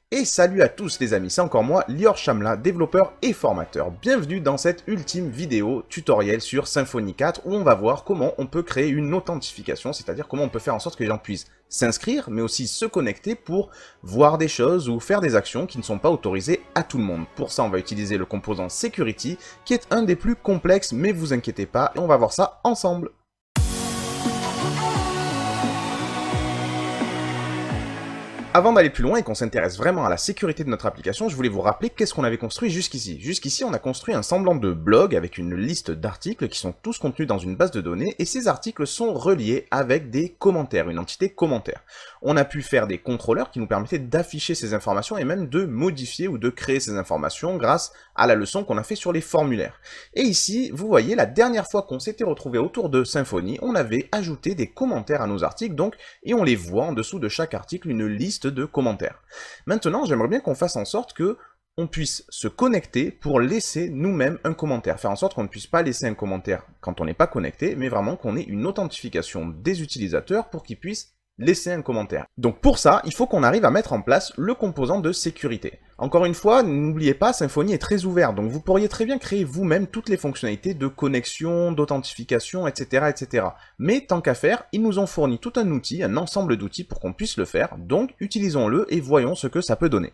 Et salut à tous les amis, c'est encore moi, Lior Shamla, développeur et formateur. Bienvenue dans cette ultime vidéo tutoriel sur Symfony 4 où on va voir comment on peut créer une authentification, c'est-à-dire comment on peut faire en sorte que les gens puissent s'inscrire, mais aussi se connecter pour voir des choses ou faire des actions qui ne sont pas autorisées à tout le monde. Pour ça, on va utiliser le composant Security, qui est un des plus complexes, mais vous inquiétez pas, et on va voir ça ensemble. Avant d'aller plus loin et qu'on s'intéresse vraiment à la sécurité de notre application, je voulais vous rappeler qu'est-ce qu'on avait construit jusqu'ici. Jusqu'ici, on a construit un semblant de blog avec une liste d'articles qui sont tous contenus dans une base de données, et ces articles sont reliés avec des commentaires, une entité commentaire. On a pu faire des contrôleurs qui nous permettaient d'afficher ces informations et même de modifier ou de créer ces informations grâce à la leçon qu'on a fait sur les formulaires. Et ici, vous voyez, la dernière fois qu'on s'était retrouvé autour de Symfony, on avait ajouté des commentaires à nos articles, donc, et on les voit en dessous de chaque article, une liste de commentaires. Maintenant, j'aimerais bien qu'on fasse en sorte que on puisse se connecter pour laisser nous-mêmes un commentaire. Faire en sorte qu'on ne puisse pas laisser un commentaire quand on n'est pas connecté, mais vraiment qu'on ait une authentification des utilisateurs pour qu'ils puissent laisser un commentaire. Donc pour ça, il faut qu'on arrive à mettre en place le composant de sécurité. Encore une fois, n'oubliez pas, Symfony est très ouvert, donc vous pourriez très bien créer vous-même toutes les fonctionnalités de connexion, d'authentification, etc., etc. Mais tant qu'à faire, ils nous ont fourni tout un outil, un ensemble d'outils pour qu'on puisse le faire, donc utilisons-le et voyons ce que ça peut donner.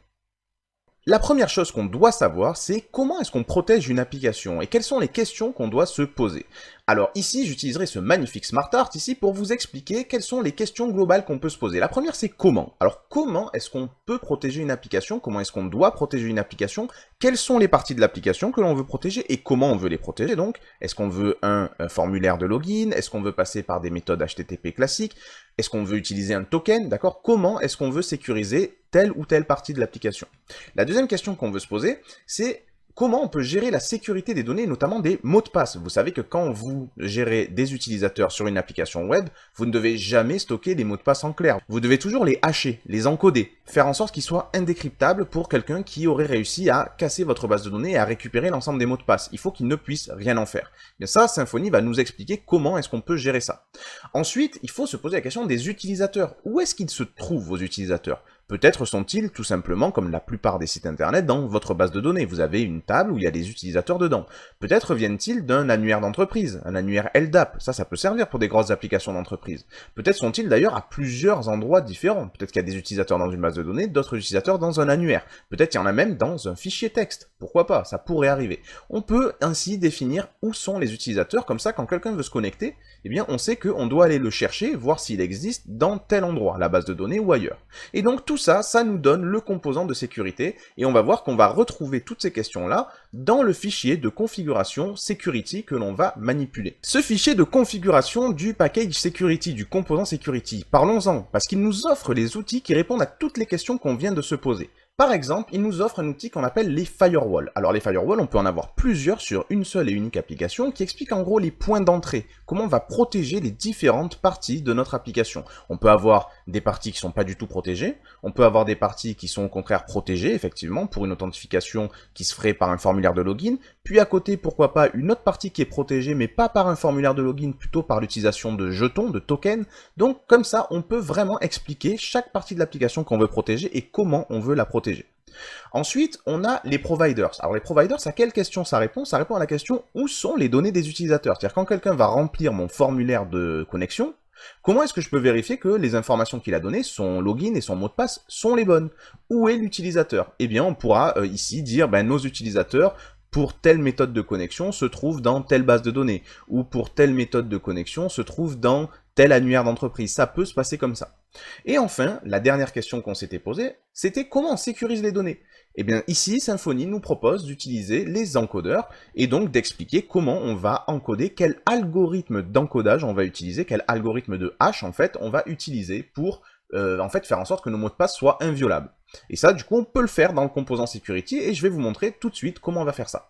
La première chose qu'on doit savoir, c'est comment est-ce qu'on protège une application et quelles sont les questions qu'on doit se poser. Alors ici, j'utiliserai ce magnifique SmartArt ici pour vous expliquer quelles sont les questions globales qu'on peut se poser. La première, c'est comment. Alors comment est-ce qu'on peut protéger une application? Comment est-ce qu'on doit protéger une application? Quelles sont les parties de l'application que l'on veut protéger et comment on veut les protéger donc? Est-ce qu'on veut un formulaire de login? Est-ce qu'on veut passer par des méthodes HTTP classiques? Est-ce qu'on veut utiliser un token? D'accord? Comment est-ce qu'on veut sécuriser telle ou telle partie de l'application? La deuxième question qu'on veut se poser, c'est comment on peut gérer la sécurité des données, notamment des mots de passe. Vous savez que quand vous gérez des utilisateurs sur une application web, vous ne devez jamais stocker les mots de passe en clair. Vous devez toujours les hacher, les encoder, faire en sorte qu'ils soient indécryptables pour quelqu'un qui aurait réussi à casser votre base de données et à récupérer l'ensemble des mots de passe. Il faut qu'il ne puisse rien en faire. Et ça, Symfony va nous expliquer comment est-ce qu'on peut gérer ça. Ensuite, il faut se poser la question des utilisateurs. Où est-ce qu'ils se trouvent, vos utilisateurs ? Peut-être sont-ils tout simplement, comme la plupart des sites internet, dans votre base de données. Vous avez une table où il y a des utilisateurs dedans. Peut-être viennent-ils d'un annuaire d'entreprise, un annuaire LDAP. Ça peut servir pour des grosses applications d'entreprise. Peut-être sont-ils d'ailleurs à plusieurs endroits différents. Peut-être qu'il y a des utilisateurs dans une base de données, d'autres utilisateurs dans un annuaire. Peut-être qu'il y en a même dans un fichier texte. Pourquoi pas? Ça pourrait arriver. On peut ainsi définir où sont les utilisateurs. Comme ça, quand quelqu'un veut se connecter, eh bien, on sait qu'on doit aller le chercher, voir s'il existe dans tel endroit, la base de données ou ailleurs. Et donc, tout ça, ça nous donne le composant de sécurité, et on va voir qu'on va retrouver toutes ces questions-là dans le fichier de configuration security que l'on va manipuler. Ce fichier de configuration du package security, du composant security, parlons-en, parce qu'il nous offre les outils qui répondent à toutes les questions qu'on vient de se poser. Par exemple, il nous offre un outil qu'on appelle les firewalls. Alors les firewalls, on peut en avoir plusieurs sur une seule et unique application qui explique en gros les points d'entrée, comment on va protéger les différentes parties de notre application. On peut avoir des parties qui sont pas du tout protégées, on peut avoir des parties qui sont au contraire protégées, effectivement, pour une authentification qui se ferait par un formulaire de login, puis à côté, pourquoi pas, une autre partie qui est protégée, mais pas par un formulaire de login, plutôt par l'utilisation de jetons, de tokens. Donc comme ça, on peut vraiment expliquer chaque partie de l'application qu'on veut protéger et comment on veut la protéger. Ensuite, on a les providers. Alors les providers, à quelle question ça répond? Ça répond à la question où sont les données des utilisateurs. C'est-à-dire quand quelqu'un va remplir mon formulaire de connexion, comment est-ce que je peux vérifier que les informations qu'il a données, son login et son mot de passe, sont les bonnes? Où est l'utilisateur? Eh bien, on pourra ici dire, nos utilisateurs, pour telle méthode de connexion, se trouvent dans telle base de données, ou pour telle méthode de connexion, se trouve dans tel annuaire d'entreprise. Ça peut se passer comme ça. Et enfin, la dernière question qu'on s'était posée, c'était comment on sécurise les données? Eh bien ici, Symfony nous propose d'utiliser les encodeurs, et donc d'expliquer comment on va encoder, quel algorithme d'encodage on va utiliser, quel algorithme de hash en fait on va utiliser pour faire en sorte que nos mots de passe soient inviolables. Et ça, du coup, on peut le faire dans le composant security, et je vais vous montrer tout de suite comment on va faire ça.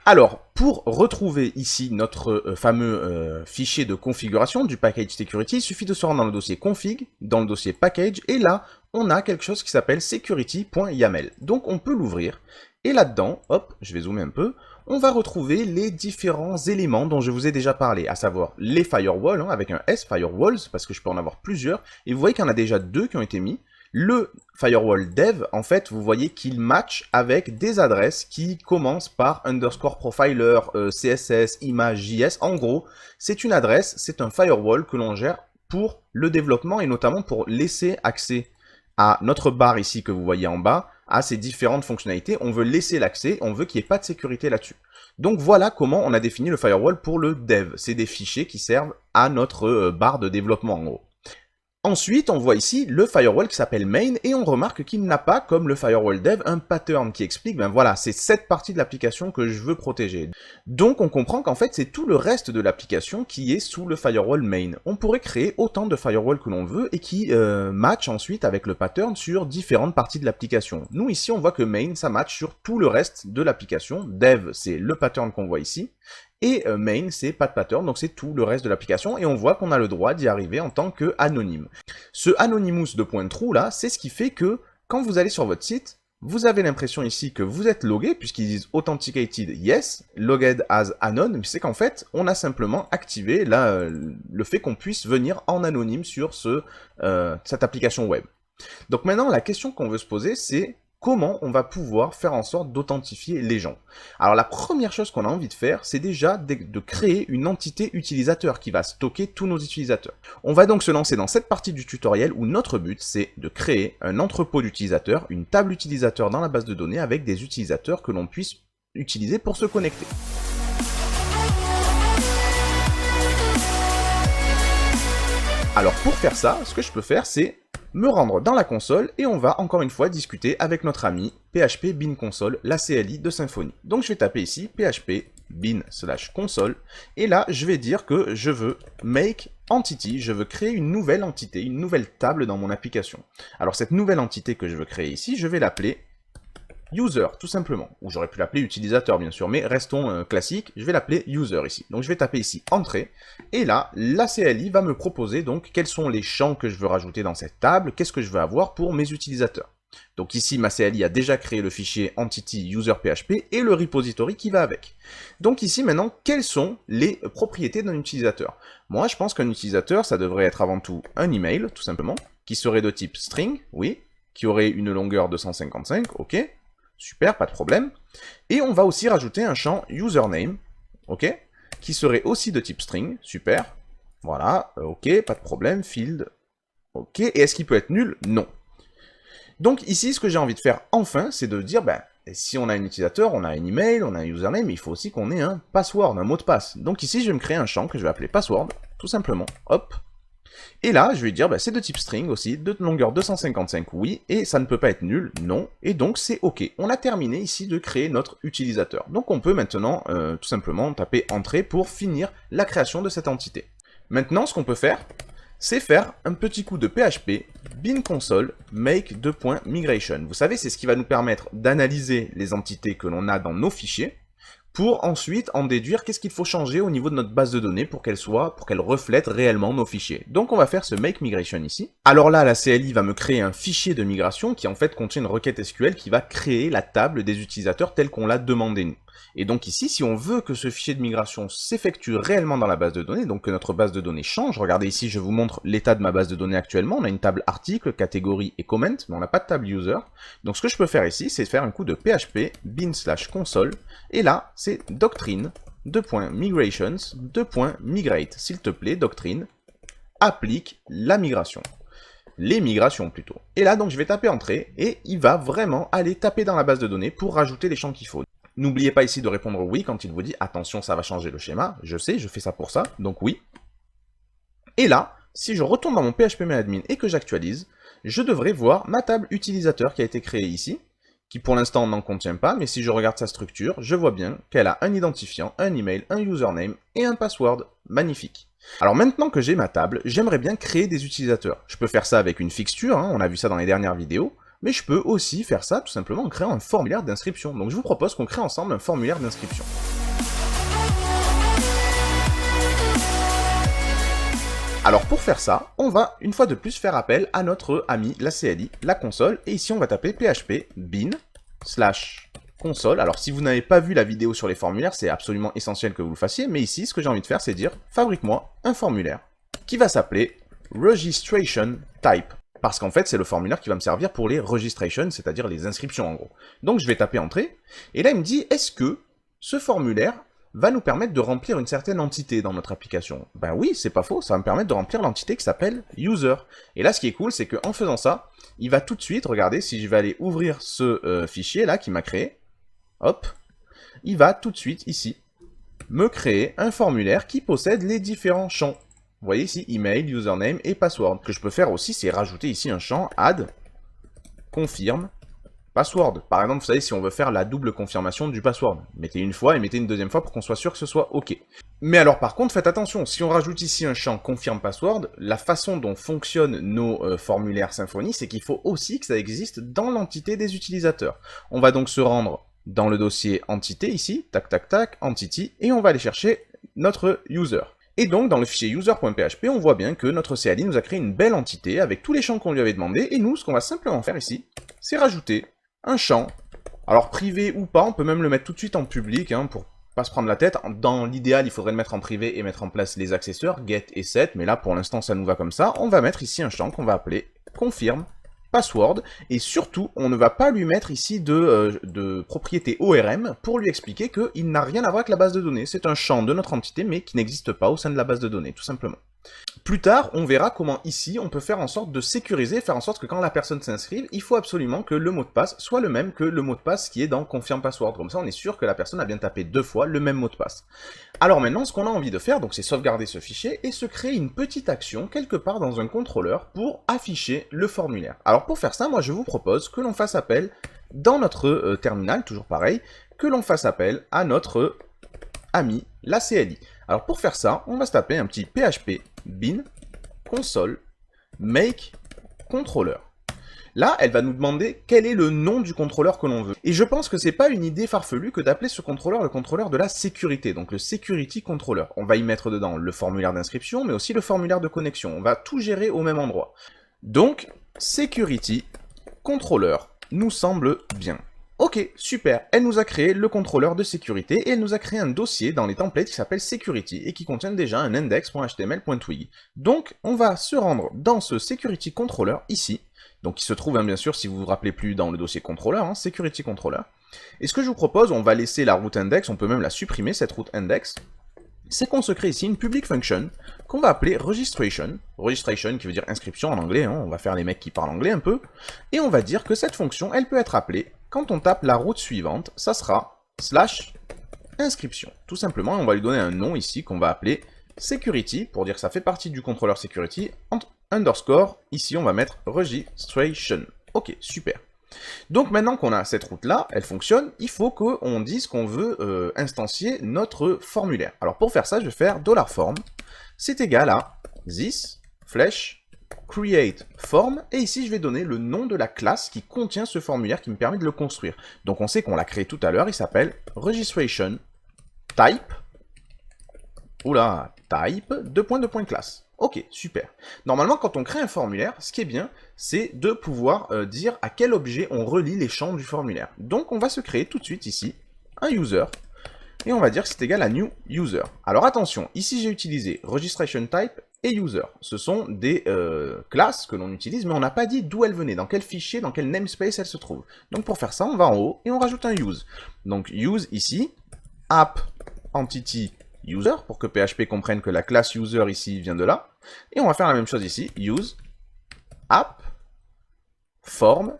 Alors, pour retrouver ici notre fameux fichier de configuration du package security, il suffit de se rendre dans le dossier config, dans le dossier package, et là, on a quelque chose qui s'appelle security.yaml. Donc on peut l'ouvrir, et là-dedans, hop, je vais zoomer un peu, on va retrouver les différents éléments dont je vous ai déjà parlé, à savoir les firewalls, avec un S, firewalls, parce que je peux en avoir plusieurs, et vous voyez qu'il y en a déjà deux qui ont été mis, Le firewall dev, en fait, vous voyez qu'il match avec des adresses qui commencent par underscore profiler, CSS, image, JS. En gros, c'est une adresse, c'est un firewall que l'on gère pour le développement et notamment pour laisser accès à notre barre ici que vous voyez en bas, à ces différentes fonctionnalités. On veut laisser l'accès, on veut qu'il n'y ait pas de sécurité là-dessus. Donc voilà comment on a défini le firewall pour le dev. C'est des fichiers qui servent à notre barre de développement en gros. Ensuite, on voit ici le firewall qui s'appelle main et on remarque qu'il n'a pas, comme le firewall dev, un pattern qui explique, ben voilà, c'est cette partie de l'application que je veux protéger. Donc on comprend qu'en fait, c'est tout le reste de l'application qui est sous le firewall main. On pourrait créer autant de firewalls que l'on veut et qui match ensuite avec le pattern sur différentes parties de l'application. Nous ici, on voit que main, ça match sur tout le reste de l'application. Dev, c'est le pattern qu'on voit ici. Et main, c'est pas de pattern, donc c'est tout le reste de l'application, et on voit qu'on a le droit d'y arriver en tant que anonyme. Ce anonymous de .true là, c'est ce qui fait que, quand vous allez sur votre site, vous avez l'impression ici que vous êtes logué, puisqu'ils disent authenticated yes, logged as anon, mais c'est qu'en fait, on a simplement activé là, le fait qu'on puisse venir en anonyme sur cette application web. Donc maintenant, la question qu'on veut se poser, c'est comment on va pouvoir faire en sorte d'authentifier les gens. Alors la première chose qu'on a envie de faire, c'est déjà de créer une entité utilisateur qui va stocker tous nos utilisateurs. On va donc se lancer dans cette partie du tutoriel où notre but, c'est de créer un entrepôt d'utilisateurs, une table utilisateur dans la base de données avec des utilisateurs que l'on puisse utiliser pour se connecter. Alors pour faire ça, ce que je peux faire, c'est me rendre dans la console et on va encore une fois discuter avec notre ami PHP bin console, la CLI de Symfony. Donc je vais taper ici PHP bin/console et là je vais dire que je veux make entity, je veux créer une nouvelle entité, une nouvelle table dans mon application. Alors cette nouvelle entité que je veux créer ici, je vais l'appeler user, tout simplement. Ou j'aurais pu l'appeler utilisateur, bien sûr, mais restons classiques, je vais l'appeler user ici. Donc je vais taper ici entrée, et là, la CLI va me proposer donc quels sont les champs que je veux rajouter dans cette table, qu'est-ce que je veux avoir pour mes utilisateurs. Donc ici, ma CLI a déjà créé le fichier entity user PHP et le repository qui va avec. Donc ici, maintenant, quelles sont les propriétés d'un utilisateur? Moi, je pense qu'un utilisateur, ça devrait être avant tout un email, tout simplement, qui serait de type string, oui, qui aurait une longueur de 155, ok. Super, pas de problème. Et on va aussi rajouter un champ username, ok, qui serait aussi de type string, super. Voilà, ok, pas de problème, field, ok. Et est-ce qu'il peut être nul? Non. Donc ici, ce que j'ai envie de faire enfin, c'est de dire, ben, si on a un utilisateur, on a un email, on a un username, mais il faut aussi qu'on ait un password, un mot de passe. Donc ici, je vais me créer un champ que je vais appeler password, tout simplement, hop. Et là, je vais dire, bah, c'est de type string aussi, de longueur 255, oui, et ça ne peut pas être nul, non, et donc c'est OK. On a terminé ici de créer notre utilisateur. Donc on peut maintenant tout simplement taper entrée pour finir la création de cette entité. Maintenant, ce qu'on peut faire, c'est faire un petit coup de PHP bin console make .migration. Vous savez, c'est ce qui va nous permettre d'analyser les entités que l'on a dans nos fichiers, pour ensuite en déduire qu'est-ce qu'il faut changer au niveau de notre base de données pour qu'elle reflète réellement nos fichiers. Donc on va faire ce make migration ici. Alors là, la CLI va me créer un fichier de migration qui en fait contient une requête SQL qui va créer la table des utilisateurs telle qu'on l'a demandé nous. Et donc ici, si on veut que ce fichier de migration s'effectue réellement dans la base de données, donc que notre base de données change, regardez ici, je vous montre l'état de ma base de données actuellement, on a une table article, catégorie et comment, mais on n'a pas de table user. Donc ce que je peux faire ici, c'est faire un coup de PHP bin/console, et là, c'est doctrine, .migrations, .migrate. S'il te plaît, doctrine, applique la migration. Les migrations plutôt. Et là, donc, je vais taper entrée, et il va vraiment aller taper dans la base de données pour rajouter les champs qu'il faut. N'oubliez pas ici de répondre oui quand il vous dit « Attention, ça va changer le schéma ». Je sais, je fais ça pour ça, donc oui. Et là, si je retourne dans mon phpMyAdmin et que j'actualise, je devrais voir ma table utilisateur qui a été créée ici, qui pour l'instant n'en contient pas, mais si je regarde sa structure, je vois bien qu'elle a un identifiant, un email, un username et un password. Magnifique. Alors maintenant que j'ai ma table, j'aimerais bien créer des utilisateurs. Je peux faire ça avec une fixture, hein, on a vu ça dans les dernières vidéos, mais je peux aussi faire ça tout simplement en créant un formulaire d'inscription. Donc je vous propose qu'on crée ensemble un formulaire d'inscription. Alors pour faire ça, on va une fois de plus faire appel à notre ami la CLI, la console, et ici on va taper php bin/console. Alors si vous n'avez pas vu la vidéo sur les formulaires, c'est absolument essentiel que vous le fassiez, mais ici ce que j'ai envie de faire c'est dire fabrique-moi un formulaire qui va s'appeler registration type. Parce qu'en fait, c'est le formulaire qui va me servir pour les registrations, c'est-à-dire les inscriptions en gros. Donc je vais taper entrée, et là il me dit, est-ce que ce formulaire va nous permettre de remplir une certaine entité dans notre application? Ben oui, c'est pas faux, ça va me permettre de remplir l'entité qui s'appelle user. Et là, ce qui est cool, c'est qu'en faisant ça, il va tout de suite, regardez, si je vais aller ouvrir ce fichier là qu'il m'a créé, hop, il va tout de suite ici me créer un formulaire qui possède les différents champs. Vous voyez ici, email, username et password. Ce que je peux faire aussi, c'est rajouter ici un champ add confirme password. Par exemple, vous savez, si on veut faire la double confirmation du password, mettez une fois et mettez une deuxième fois pour qu'on soit sûr que ce soit OK. Mais alors par contre, faites attention, si on rajoute ici un champ confirme password, la façon dont fonctionnent nos formulaires Symfony, c'est qu'il faut aussi que ça existe dans l'entité des utilisateurs. On va donc se rendre dans le dossier entité ici, tac tac tac, entity, et on va aller chercher notre user. Et donc, dans le fichier user.php, on voit bien que notre CLI nous a créé une belle entité avec tous les champs qu'on lui avait demandé, et nous, ce qu'on va simplement faire ici, c'est rajouter un champ, alors privé ou pas, on peut même le mettre tout de suite en public, hein, pour pas se prendre la tête. Dans l'idéal, il faudrait le mettre en privé et mettre en place les accesseurs, get et set, mais là, pour l'instant, ça nous va comme ça. On va mettre ici un champ qu'on va appeler confirme password, et surtout, on ne va pas lui mettre ici de propriété ORM pour lui expliquer qu'il n'a rien à voir avec la base de données. C'est un champ de notre entité, mais qui n'existe pas au sein de la base de données, tout simplement. Plus tard, on verra comment ici, on peut faire en sorte de sécuriser, faire en sorte que quand la personne s'inscrive, il faut absolument que le mot de passe soit le même que le mot de passe qui est dans confirm password. Comme ça, on est sûr que la personne a bien tapé 2 fois le même mot de passe. Alors maintenant, ce qu'on a envie de faire, donc c'est sauvegarder ce fichier et se créer une petite action quelque part dans un contrôleur pour afficher le formulaire. Alors pour faire ça, moi je vous propose que l'on fasse appel dans notre terminal, toujours pareil, que l'on fasse appel à notre ami, la CLI. Alors pour faire ça, on va se taper un petit php bin console make controller. Là, elle va nous demander quel est le nom du contrôleur que l'on veut. Et je pense que c'est pas une idée farfelue que d'appeler ce contrôleur le contrôleur de la sécurité, donc le security controller. On va y mettre dedans le formulaire d'inscription, mais aussi le formulaire de connexion. On va tout gérer au même endroit. Donc, security controller nous semble bien. Ok, super, elle nous a créé le contrôleur de sécurité et elle nous a créé un dossier dans les templates qui s'appelle security et qui contient déjà un index.html.twig. Donc, on va se rendre dans ce security controller ici, donc qui se trouve bien sûr, si vous vous rappelez plus, dans le dossier controller, security controller. Et ce que je vous propose, on va laisser la route index, on peut même la supprimer cette route index, c'est qu'on se crée ici une public function qu'on va appeler registration, registration qui veut dire inscription en anglais, on va faire les mecs qui parlent anglais un peu, et on va dire que cette fonction, elle peut être appelée, quand on tape la route suivante, ça sera /inscription. Tout simplement, on va lui donner un nom ici qu'on va appeler security, pour dire que ça fait partie du contrôleur security, underscore, ici on va mettre registration. Ok, super. Donc maintenant qu'on a cette route-là, elle fonctionne, il faut qu'on dise qu'on veut instancier notre formulaire. Alors pour faire ça, je vais faire $form, c'est égal à this, flèche, create form, et ici je vais donner le nom de la classe qui contient ce formulaire qui me permet de le construire. Donc on sait qu'on l'a créé tout à l'heure, il s'appelle registration type, type, classe. Ok, super. Normalement, quand on crée un formulaire, ce qui est bien, c'est de pouvoir dire à quel objet on relie les champs du formulaire. Donc, on va se créer tout de suite ici un user, et on va dire que c'est égal à new user. Alors attention, ici j'ai utilisé registration type et user. Ce sont des classes que l'on utilise, mais on n'a pas dit d'où elles venaient, dans quel fichier, dans quel namespace elles se trouvent. Donc pour faire ça, on va en haut, et on rajoute un use. Donc use ici, app entity user, pour que PHP comprenne que la classe user ici vient de là. Et on va faire la même chose ici, use app form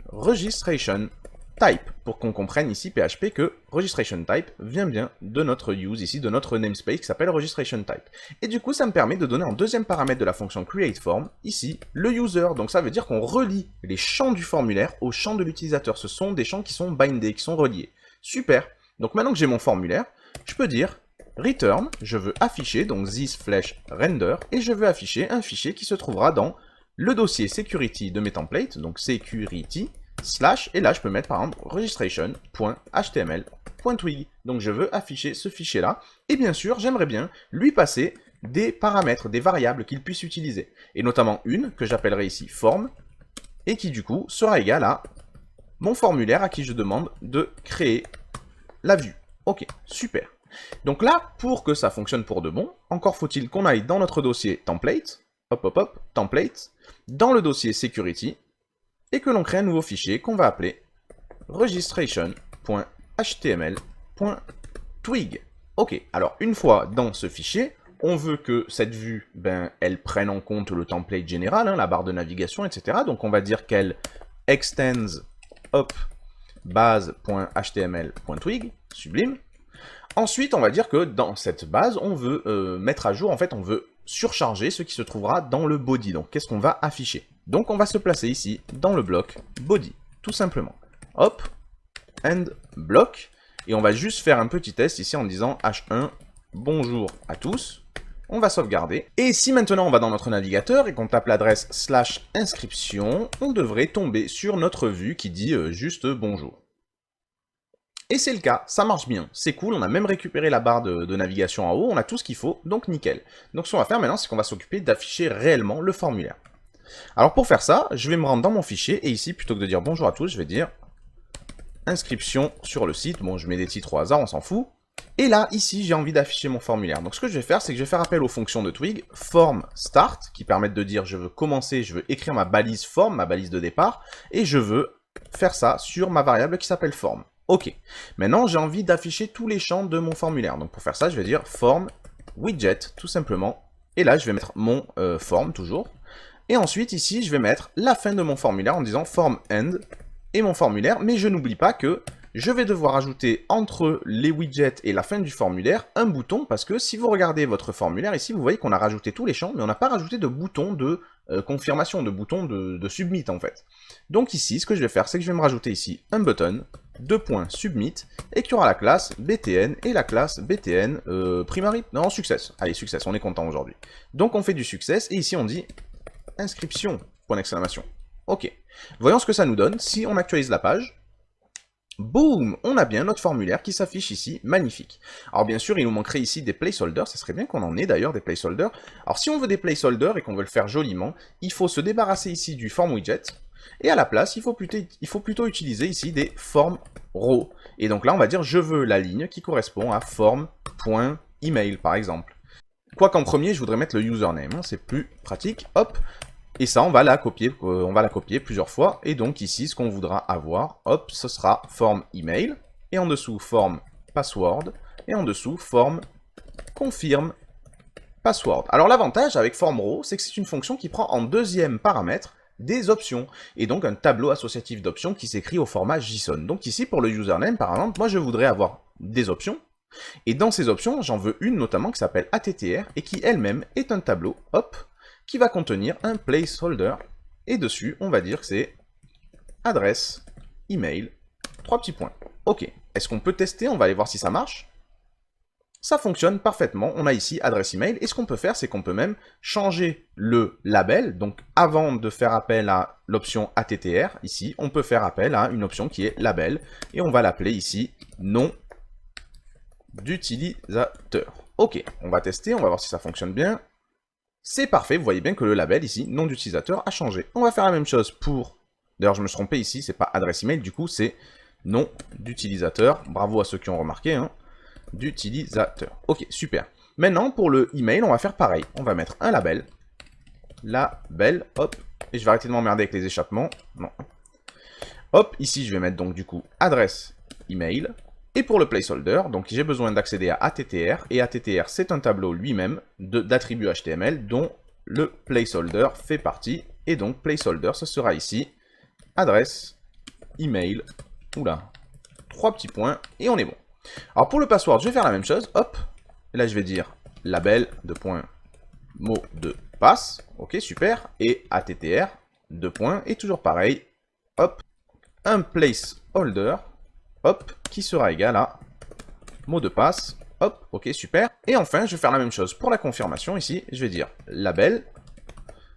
registration type, pour qu'on comprenne ici PHP que registration type vient bien de notre use ici, de notre namespace qui s'appelle registration type. Et du coup, ça me permet de donner en deuxième paramètre de la fonction createForm, ici, le user. Donc ça veut dire qu'on relie les champs du formulaire aux champs de l'utilisateur. Ce sont des champs qui sont bindés, qui sont reliés. Super. Donc maintenant que j'ai mon formulaire, je peux dire return, je veux afficher, donc this flèche render, et je veux afficher un fichier qui se trouvera dans le dossier security de mes templates, donc security, slash, et là je peux mettre par exemple registration.html.twig. Donc je veux afficher ce fichier-là, et bien sûr, j'aimerais bien lui passer des paramètres, des variables qu'il puisse utiliser, et notamment une que j'appellerai ici form, et qui du coup sera égale à mon formulaire à qui je demande de créer la vue. Ok, super. Donc là, pour que ça fonctionne pour de bon, encore faut-il qu'on aille dans notre dossier template, template, dans le dossier security, et que l'on crée un nouveau fichier qu'on va appeler registration.html.twig. Ok, alors une fois dans ce fichier, on veut que cette vue, elle prenne en compte le template général, la barre de navigation, etc. Donc on va dire qu'elle extends base.html.twig, sublime. Ensuite, on va dire que dans cette base, on veut mettre à jour, en fait, on veut surcharger ce qui se trouvera dans le body. Donc, qu'est-ce qu'on va afficher? Donc, on va se placer ici, dans le bloc body, tout simplement. Hop, end block, et on va juste faire un petit test ici en disant h1, bonjour à tous. On va sauvegarder. Et si maintenant on va dans notre navigateur et qu'on tape l'adresse /inscription, on devrait tomber sur notre vue qui dit juste bonjour. Et c'est le cas, ça marche bien, c'est cool, on a même récupéré la barre de navigation en haut, on a tout ce qu'il faut, donc nickel. Donc ce qu'on va faire maintenant, c'est qu'on va s'occuper d'afficher réellement le formulaire. Alors pour faire ça, je vais me rendre dans mon fichier, et ici, plutôt que de dire bonjour à tous, je vais dire inscription sur le site. Bon, je mets des titres au hasard, on s'en fout. Et là, ici, j'ai envie d'afficher mon formulaire. Donc ce que je vais faire, c'est que je vais faire appel aux fonctions de Twig, form start, qui permettent de dire je veux commencer, je veux écrire ma balise form, ma balise de départ, et je veux faire ça sur ma variable qui s'appelle form. Ok, maintenant j'ai envie d'afficher tous les champs de mon formulaire. Donc pour faire ça, je vais dire form widget, tout simplement. Et là, je vais mettre mon form, toujours. Et ensuite, ici, je vais mettre la fin de mon formulaire en disant form end et mon formulaire. Mais je n'oublie pas que je vais devoir ajouter entre les widgets et la fin du formulaire un bouton, parce que si vous regardez votre formulaire ici, vous voyez qu'on a rajouté tous les champs, mais on n'a pas rajouté de bouton de confirmation, de bouton de submit en fait. Donc ici, ce que je vais faire, c'est que je vais me rajouter ici un button, submit, et qu'il y aura la classe btn et la classe btn primary, non, success. Allez, success, on est content aujourd'hui. Donc on fait du success, et ici on dit inscription, point d'exclamation. Ok. Voyons ce que ça nous donne si on actualise la page. Boum, on a bien notre formulaire qui s'affiche ici, magnifique. Alors bien sûr, il nous manquerait ici des placeholders, ça serait bien qu'on en ait d'ailleurs des placeholders. Alors si on veut des placeholders et qu'on veut le faire joliment, il faut se débarrasser ici du form widget, et à la place, il faut plutôt utiliser ici des form row. Et donc là, on va dire, je veux la ligne qui correspond à form.email par exemple. Quoi qu'en premier, je voudrais mettre le username, c'est plus pratique, hop. Et ça, on va la copier plusieurs fois. Et donc ici, ce qu'on voudra avoir, hop, ce sera form email. Et en dessous, form password. Et en dessous, form confirm password. Alors l'avantage avec form row, c'est que c'est une fonction qui prend en deuxième paramètre des options. Et donc un tableau associatif d'options qui s'écrit au format JSON. Donc ici, pour le username, par exemple, moi je voudrais avoir des options. Et dans ces options, j'en veux une notamment qui s'appelle attr et qui elle-même est un tableau, hop, qui va contenir un placeholder, et dessus, on va dire que c'est adresse, email, 3 petits points. Ok, est-ce qu'on peut tester? On va aller voir si ça marche. Ça fonctionne parfaitement, on a ici adresse email, et ce qu'on peut faire, c'est qu'on peut même changer le label, donc avant de faire appel à l'option attr, ici, on peut faire appel à une option qui est label, et on va l'appeler ici nom d'utilisateur. Ok, on va tester, on va voir si ça fonctionne bien. C'est parfait, vous voyez bien que le label ici, nom d'utilisateur, a changé. On va faire la même chose pour... D'ailleurs, je me suis trompé ici, c'est pas adresse email, du coup, c'est nom d'utilisateur. Bravo à ceux qui ont remarqué, hein. D'utilisateur. Ok, super. Maintenant, pour le email, on va faire pareil. On va mettre un label. Label, hop. Et je vais arrêter de m'emmerder avec les échappements. Non. Hop, ici, je vais mettre donc, du coup, adresse email. Et pour le placeholder, donc j'ai besoin d'accéder à attr, et attr c'est un tableau lui-même d'attributs HTML dont le placeholder fait partie, et donc placeholder ce sera ici, adresse, email, oula, 3 petits points, et on est bon. Alors pour le password, je vais faire la même chose, hop, et là je vais dire label, mot de passe, ok super, et attr, et toujours pareil, hop, un placeholder, hop, qui sera égal à mot de passe, hop, ok, super. Et enfin, je vais faire la même chose pour la confirmation, ici, je vais dire label,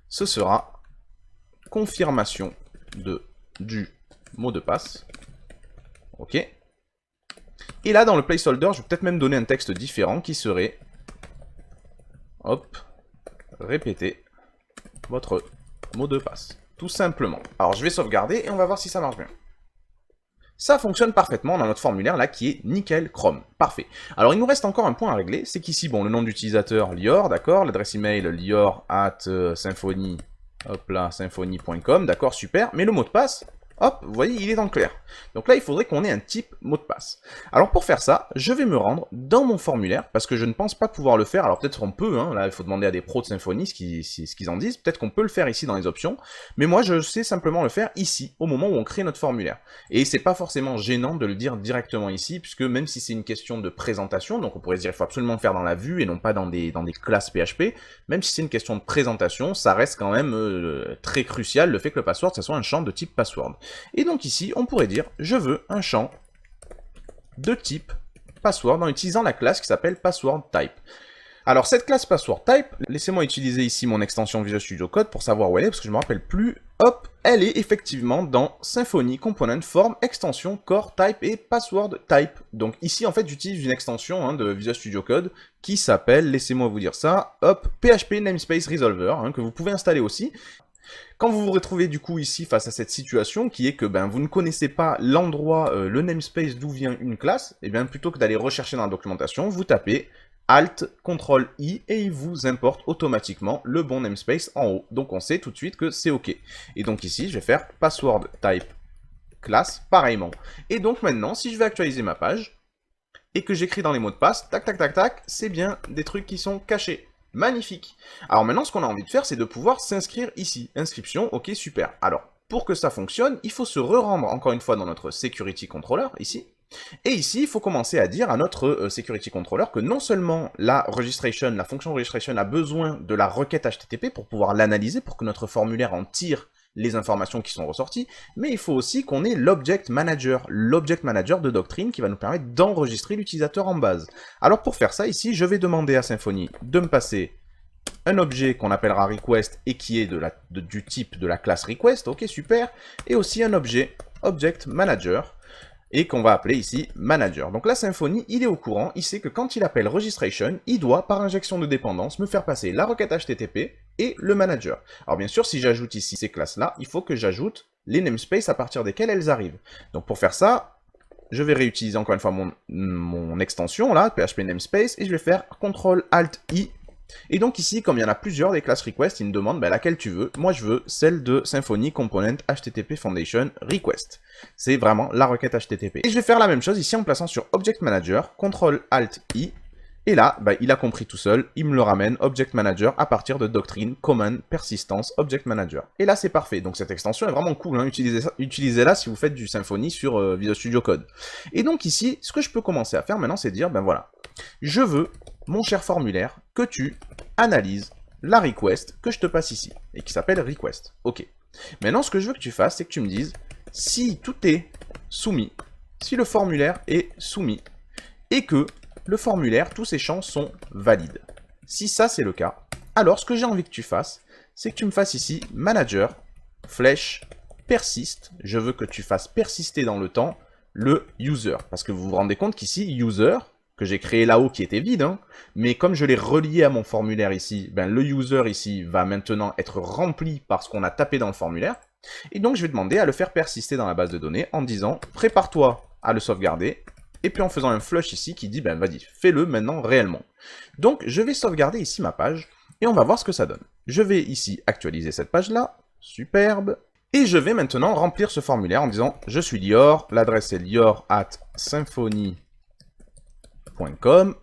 ce sera confirmation du mot de passe, ok. Et là, dans le placeholder, je vais peut-être même donner un texte différent qui serait, hop, répétez votre mot de passe, tout simplement. Alors, je vais sauvegarder et on va voir si ça marche bien. Ça fonctionne parfaitement dans notre formulaire là qui est nickel chrome. Parfait. Alors il nous reste encore un point à régler, c'est qu'ici, bon, le nom d'utilisateur Lior, d'accord, l'adresse email lior@symfony, hop là, symfony.com, d'accord, super, mais le mot de passe, hop, vous voyez, il est dans le clair. Donc là, il faudrait qu'on ait un type mot de passe. Alors pour faire ça, je vais me rendre dans mon formulaire, parce que je ne pense pas pouvoir le faire. Alors peut-être on peut, hein, là il faut demander à des pros de Symfony ce qu'ils en disent. Peut-être qu'on peut le faire ici dans les options, mais moi je sais simplement le faire ici, au moment où on crée notre formulaire. Et c'est pas forcément gênant de le dire directement ici, puisque même si c'est une question de présentation, donc on pourrait se dire qu'il faut absolument le faire dans la vue et non pas dans des classes PHP, même si c'est une question de présentation, ça reste quand même très crucial le fait que le password ça soit un champ de type password. Et donc ici, on pourrait dire, je veux un champ de type password en utilisant la classe qui s'appelle password type. Alors cette classe password type, laissez-moi utiliser ici mon extension Visual Studio Code pour savoir où elle est, parce que je ne me rappelle plus. Hop, elle est effectivement dans Symfony Component Form Extension Core Type et Password Type. Donc ici en fait j'utilise une extension de Visual Studio Code qui s'appelle, laissez-moi vous dire ça, hop, PHP Namespace Resolver, que vous pouvez installer aussi. Quand vous vous retrouvez du coup ici face à cette situation qui est que vous ne connaissez pas l'endroit, le namespace d'où vient une classe, et bien plutôt que d'aller rechercher dans la documentation, vous tapez Alt, CTRL I et il vous importe automatiquement le bon namespace en haut. Donc on sait tout de suite que c'est OK. Et donc ici je vais faire password type class pareillement. Et donc maintenant si je vais actualiser ma page et que j'écris dans les mots de passe, tac tac tac tac, c'est bien des trucs qui sont cachés. Magnifique. Alors maintenant, ce qu'on a envie de faire, c'est de pouvoir s'inscrire ici. Inscription, ok, super. Alors, pour que ça fonctionne, il faut se re-rendre encore une fois dans notre Security Controller, ici. Et ici, il faut commencer à dire à notre Security Controller que non seulement la registration, la fonction registration a besoin de la requête HTTP pour pouvoir l'analyser, pour que notre formulaire en tire les informations qui sont ressorties, mais il faut aussi qu'on ait l'Object Manager de Doctrine qui va nous permettre d'enregistrer l'utilisateur en base. Alors pour faire ça, ici, je vais demander à Symfony de me passer un objet qu'on appellera request et qui est du type de la classe request, ok super, et aussi un objet Object Manager, et qu'on va appeler ici manager. Donc là, Symfony, il est au courant, il sait que quand il appelle registration, il doit, par injection de dépendance, me faire passer la requête HTTP et le manager. Alors bien sûr, si j'ajoute ici ces classes-là, il faut que j'ajoute les namespaces à partir desquels elles arrivent. Donc pour faire ça, je vais réutiliser encore une fois mon extension, là, PHP namespace, et je vais faire CTRL-ALT-I. Et donc ici, comme il y en a plusieurs des classes request, il me demande laquelle tu veux. Moi, je veux celle de Symfony Component HTTP Foundation Request. C'est vraiment la requête HTTP. Et je vais faire la même chose ici en plaçant sur Object Manager, CTRL-ALT-I. Et là, il a compris tout seul, il me le ramène, Object Manager, à partir de Doctrine, Command, Persistence, Object Manager. Et là, c'est parfait. Donc cette extension est vraiment cool, utilisez-la si vous faites du Symfony sur Visual Studio Code. Et donc ici, ce que je peux commencer à faire maintenant, c'est dire, voilà, je veux, mon cher formulaire, que tu analyses la request que je te passe ici, et qui s'appelle request. Ok. Maintenant, ce que je veux que tu fasses, c'est que tu me dises si tout est soumis, si le formulaire est soumis, et que le formulaire, tous ces champs sont valides. Si ça, c'est le cas, alors ce que j'ai envie que tu fasses, c'est que tu me fasses ici manager, flèche, persiste. Je veux que tu fasses persister dans le temps le user, parce que vous vous rendez compte qu'ici, user, que j'ai créé là-haut qui était vide, mais comme je l'ai relié à mon formulaire ici, le user ici va maintenant être rempli par ce qu'on a tapé dans le formulaire, et donc je vais demander à le faire persister dans la base de données en disant « Prépare-toi à le sauvegarder », et puis en faisant un flush ici qui dit « Vas-y, fais-le maintenant réellement ». Donc je vais sauvegarder ici ma page, et on va voir ce que ça donne. Je vais ici actualiser cette page-là, superbe, et je vais maintenant remplir ce formulaire en disant « Je suis Lior, l'adresse est lior@symfony.com ».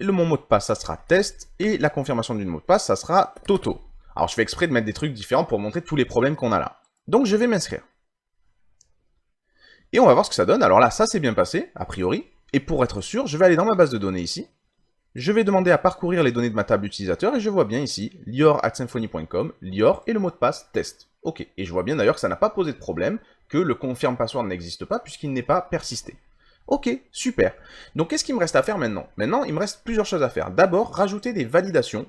Mon mot de passe, ça sera test, et la confirmation du mot de passe, ça sera Toto. Alors je fais exprès de mettre des trucs différents pour montrer tous les problèmes qu'on a là. Donc je vais m'inscrire. Et on va voir ce que ça donne. Alors là, ça s'est bien passé, a priori. Et pour être sûr, je vais aller dans ma base de données ici. Je vais demander à parcourir les données de ma table utilisateur, et je vois bien ici, lior@symfony.com, lior et le mot de passe test. Ok, et je vois bien d'ailleurs que ça n'a pas posé de problème, que le confirm password n'existe pas, puisqu'il n'est pas persisté. Ok, super. Donc qu'est-ce qu'il me reste à faire maintenant? Maintenant, il me reste plusieurs choses à faire. D'abord, rajouter des validations.